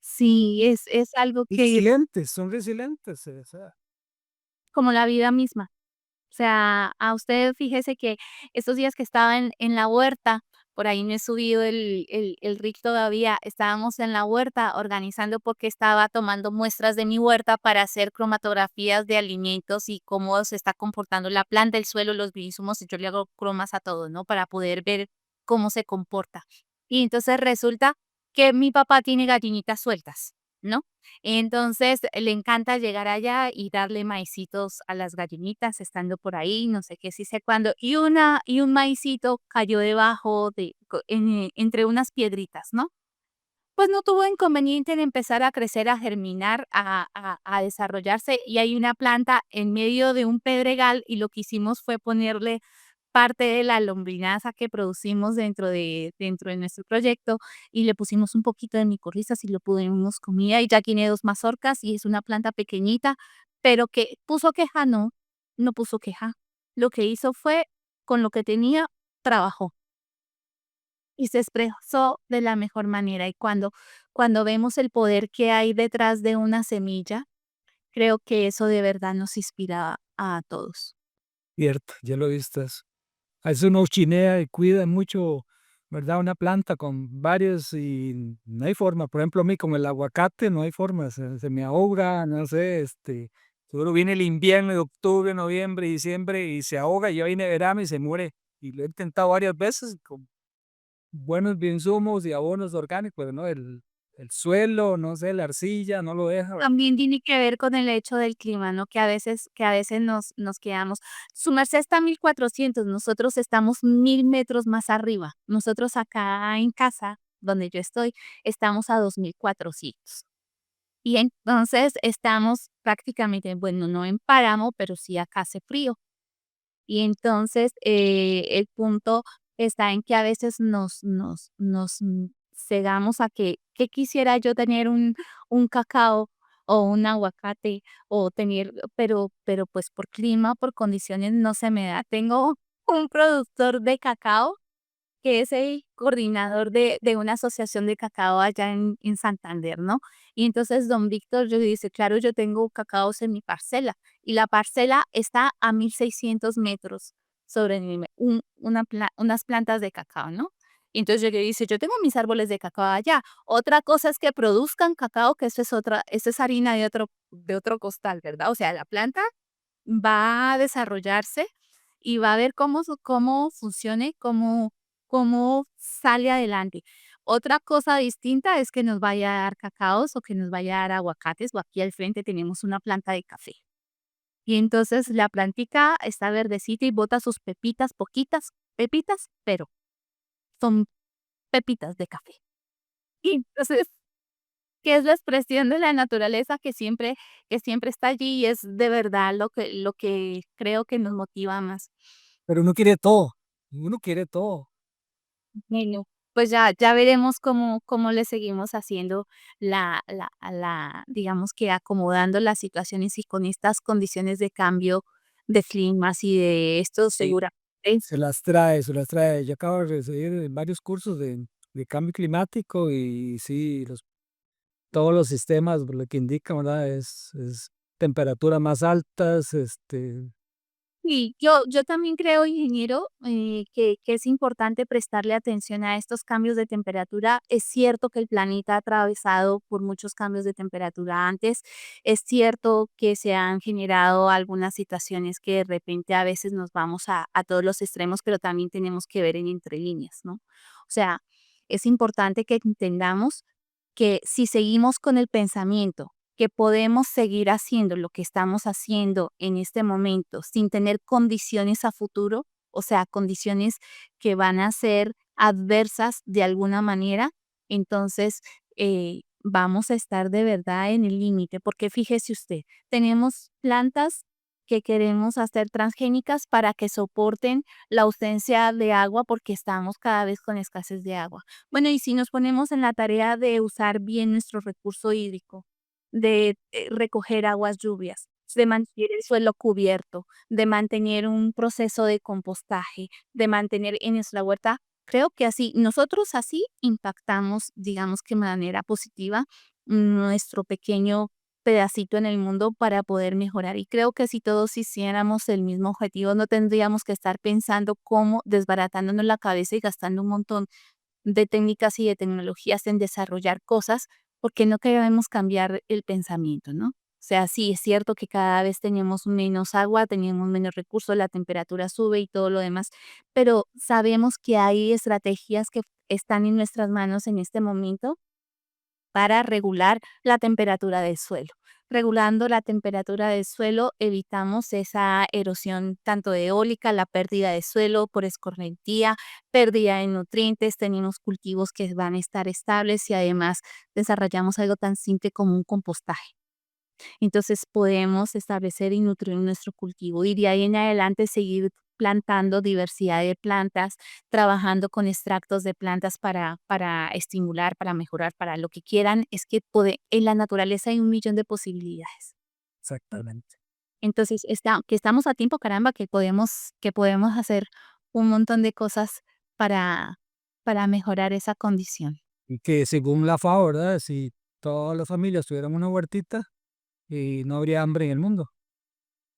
Sí, es algo que Resilientes, son resilientes, o sea, como la vida misma. O sea, a usted fíjese que estos días que estaba en la huerta, por ahí no he subido el reel todavía, estábamos en la huerta organizando porque estaba tomando muestras de mi huerta para hacer cromatografías de alimentos y cómo se está comportando la planta, el suelo, los insumos, y yo le hago cromas a todo, ¿no? Para poder ver cómo se comporta. Y entonces resulta que mi papá tiene gallinitas sueltas, ¿no? Entonces, le encanta llegar allá y darle maicitos a las gallinitas estando por ahí, no sé qué, sí sé cuándo. Y un maicito cayó debajo entre unas piedritas, ¿no? Pues no tuvo inconveniente en empezar a crecer, a germinar, a desarrollarse, y hay una planta en medio de un pedregal, y lo que hicimos fue ponerle parte de la lombrinaza que producimos dentro de nuestro proyecto, y le pusimos un poquito de micorrizas y lo pudimos comida, y ya tiene 2 mazorcas, y es una planta pequeñita, pero que puso queja, no, no puso queja. Lo que hizo fue, con lo que tenía, trabajó y se expresó de la mejor manera. Y cuando vemos el poder que hay detrás de una semilla, creo que eso de verdad nos inspira a todos. cierto, ya lo he visto eso. A veces uno chinea y cuida mucho, ¿verdad? Una planta con varios y no hay forma. Por ejemplo, a mí con el aguacate no hay forma, se me ahoga, no sé, seguro viene el invierno de octubre, noviembre, diciembre y se ahoga, y ya viene verano y se muere. Y lo he intentado varias veces con buenos insumos y abonos orgánicos, pero no, el suelo, no sé, la arcilla no lo deja. También tiene que ver con el hecho del clima, ¿no? Que a veces nos quedamos. Su merced está a 1400, nosotros estamos 1000 metros más arriba. Nosotros acá en casa, donde yo estoy, estamos a 2400. Y entonces estamos prácticamente, bueno, no en páramo, pero sí acá hace frío. Y entonces, el punto está en que a veces cegamos a que quisiera yo tener un cacao o un aguacate o tener, pero pues por clima, por condiciones no se me da. Tengo un productor de cacao que es el coordinador de una asociación de cacao allá en Santander, ¿no? Y entonces don Víctor yo dice, claro, yo tengo cacaos en mi parcela y la parcela está a 1600 metros sobre el unas plantas de cacao, ¿no? Y entonces yo le dice, yo tengo mis árboles de cacao allá. Otra cosa es que produzcan cacao, que eso es harina de otro costal, ¿verdad? O sea, la planta va a desarrollarse y va a ver cómo funcione, cómo sale adelante. Otra cosa distinta es que nos vaya a dar cacaos o que nos vaya a dar aguacates, o aquí al frente tenemos una planta de café. Y entonces la plantica está verdecita y bota sus pepitas, poquitas pepitas, pero son pepitas de café. Y entonces, que es la expresión de la naturaleza que siempre está allí y es de verdad lo que creo que nos motiva más. Pero uno quiere todo. Bueno, pues ya veremos cómo le seguimos haciendo digamos que acomodando las situaciones y con estas condiciones de cambio de climas y de esto Sí. seguramente. Se las trae. Yo acabo de recibir varios cursos de cambio climático y sí, todos los sistemas, por lo que indican, ¿verdad? Es temperaturas más altas, Sí, yo también creo, ingeniero, que es importante prestarle atención a estos cambios de temperatura. Es cierto que el planeta ha atravesado por muchos cambios de temperatura antes. Es cierto que se han generado algunas situaciones que de repente a veces nos vamos a todos los extremos, pero también tenemos que ver en entre líneas, ¿no? O sea, es importante que entendamos que si seguimos con el pensamiento que podemos seguir haciendo lo que estamos haciendo en este momento sin tener condiciones a futuro, o sea, condiciones que van a ser adversas de alguna manera, entonces vamos a estar de verdad en el límite, porque fíjese usted, tenemos plantas que queremos hacer transgénicas para que soporten la ausencia de agua porque estamos cada vez con escasez de agua. Bueno, y si nos ponemos en la tarea de usar bien nuestro recurso hídrico, de recoger aguas lluvias, de mantener el suelo cubierto, de mantener un proceso de compostaje, de mantener en nuestra huerta, creo que así, nosotros así impactamos, digamos que de manera positiva, nuestro pequeño pedacito en el mundo para poder mejorar. Y creo que si todos hiciéramos el mismo objetivo, no tendríamos que estar pensando cómo desbaratándonos la cabeza y gastando un montón de técnicas y de tecnologías en desarrollar cosas, porque no queremos cambiar el pensamiento, ¿no? O sea, sí, es cierto que cada vez tenemos menos agua, tenemos menos recursos, la temperatura sube y todo lo demás, pero sabemos que hay estrategias que están en nuestras manos en este momento para regular la temperatura del suelo. Regulando la temperatura del suelo, evitamos esa erosión tanto eólica, la pérdida de suelo por escorrentía, pérdida de nutrientes, tenemos cultivos que van a estar estables y además desarrollamos algo tan simple como un compostaje. Entonces podemos establecer y nutrir nuestro cultivo y de ahí en adelante seguir plantando diversidad de plantas, trabajando con extractos de plantas para estimular, para mejorar, para lo que quieran. Es que en la naturaleza hay un millón de posibilidades. Exactamente. Entonces, que estamos a tiempo, caramba, que podemos hacer un montón de cosas para, para mejorar esa condición. Y que según la FAO, ¿verdad? Si todas las familias tuvieran una huertita, no habría hambre en el mundo.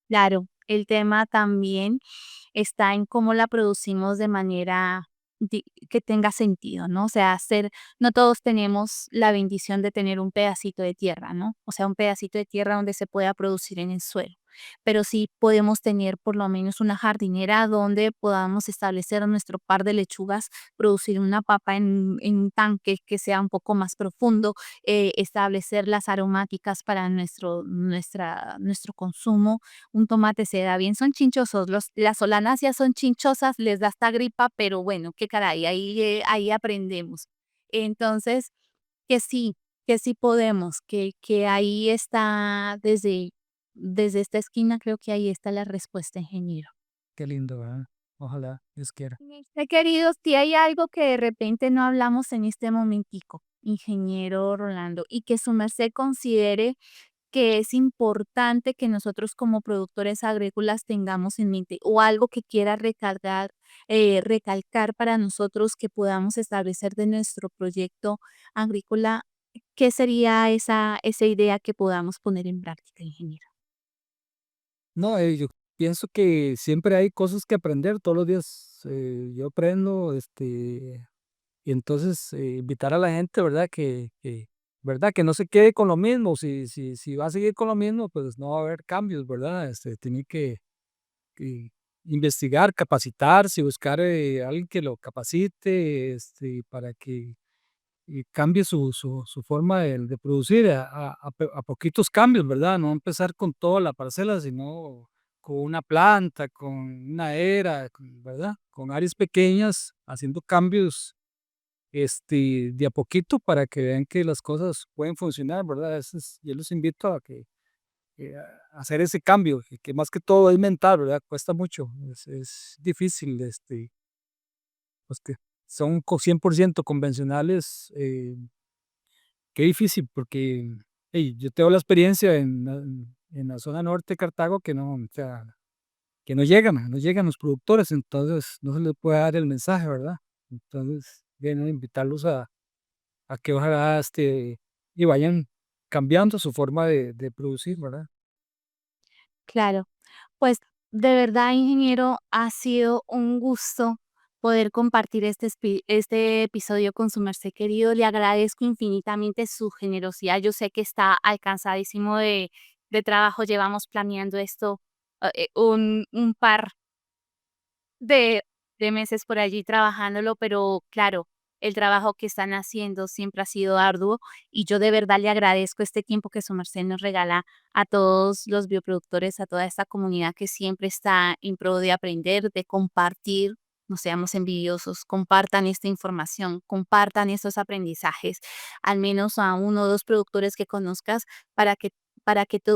Claro, el tema también está en cómo la producimos de manera que tenga sentido, ¿no? O sea, no todos tenemos la bendición de tener un pedacito de tierra, ¿no? O sea, un pedacito de tierra donde se pueda producir en el suelo. Pero sí podemos tener por lo menos una jardinera donde podamos establecer nuestro par de lechugas, producir una papa en un tanque que sea un poco más profundo, establecer las aromáticas para nuestro consumo. Un tomate se da bien, son chinchosos, las solanáceas son chinchosas, les da hasta gripa, pero bueno, qué caray, ahí aprendemos. Entonces, que sí, que sí podemos, que ahí está desde esta esquina, creo que ahí está la respuesta, ingeniero. Qué lindo, ¿verdad? Ojalá, Dios quiera. Queridos, si hay algo que de repente no hablamos en este momentico, ingeniero Rolando, y que su merced considere que es importante que nosotros como productores agrícolas tengamos en mente o algo que quiera recalcar para nosotros que podamos establecer de nuestro proyecto agrícola? ¿Qué sería esa idea que podamos poner en práctica, ingeniero? No, yo pienso que siempre hay cosas que aprender, todos los días yo aprendo, y entonces invitar a la gente, ¿verdad? ¿Verdad? Que no se quede con lo mismo, si va a seguir con lo mismo, pues no va a haber cambios, ¿verdad? Tiene que investigar, capacitarse, buscar alguien que lo capacite, para que cambie su forma de producir a poquitos cambios, ¿verdad? No empezar con toda la parcela, sino con una planta, con una era, ¿verdad? Con áreas pequeñas, haciendo cambios de a poquito para que vean que las cosas pueden funcionar, ¿verdad? Yo los invito a a hacer ese cambio, que más que todo es mental, ¿verdad? Cuesta mucho, es difícil, los que son 100% convencionales, qué difícil, porque yo tengo la experiencia en la zona norte de Cartago que no, o sea, que no llegan los productores, entonces no se les puede dar el mensaje, ¿verdad? Entonces, bueno, invitarlos a que ojalá y vayan cambiando su forma de producir, ¿verdad? Claro, pues de verdad, ingeniero, ha sido un gusto poder compartir este episodio con su merced querido. Le agradezco infinitamente su generosidad. Yo sé que está alcanzadísimo de trabajo. Llevamos planeando esto un par de, de meses por allí trabajándolo, pero claro, el trabajo que están haciendo siempre ha sido arduo y yo de verdad le agradezco este tiempo que su merced nos regala a todos los bioproductores, a toda esta comunidad que siempre está en pro de aprender, de compartir. No seamos envidiosos, compartan esta información, compartan estos aprendizajes, al menos a uno o dos productores que conozcas para que,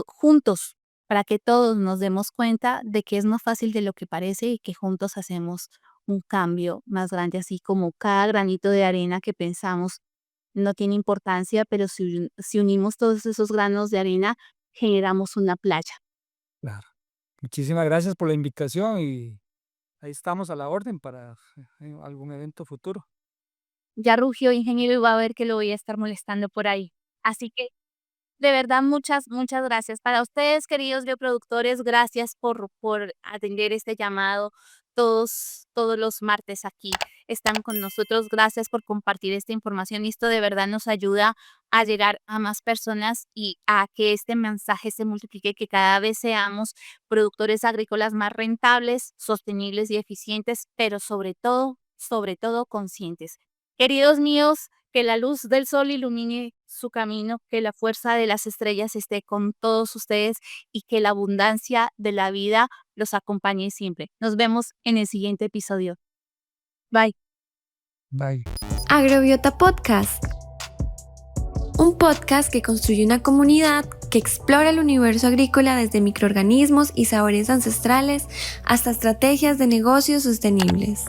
juntos, para que todos nos demos cuenta de que es más fácil de lo que parece y que juntos hacemos un cambio más grande, así como cada granito de arena que pensamos no tiene importancia, pero si unimos todos esos granos de arena, generamos una playa. Claro. Muchísimas gracias por la invitación y ahí estamos a la orden para algún evento futuro. Ya rugió, ingeniero, y va a ver que lo voy a estar molestando por ahí. Así que de verdad, muchas, muchas gracias. Para ustedes, queridos bioproductores, gracias por atender este llamado todos los martes aquí. Están con nosotros. Gracias por compartir esta información. Esto de verdad nos ayuda a llegar a más personas y a que este mensaje se multiplique, que cada vez seamos productores agrícolas más rentables, sostenibles y eficientes, pero sobre todo conscientes. Queridos míos, que la luz del sol ilumine su camino, que la fuerza de las estrellas esté con todos ustedes y que la abundancia de la vida los acompañe siempre. Nos vemos en el siguiente episodio. Bye. Bye. Agrobiota Podcast. Un podcast que construye una comunidad que explora el universo agrícola desde microorganismos y sabores ancestrales hasta estrategias de negocios sostenibles.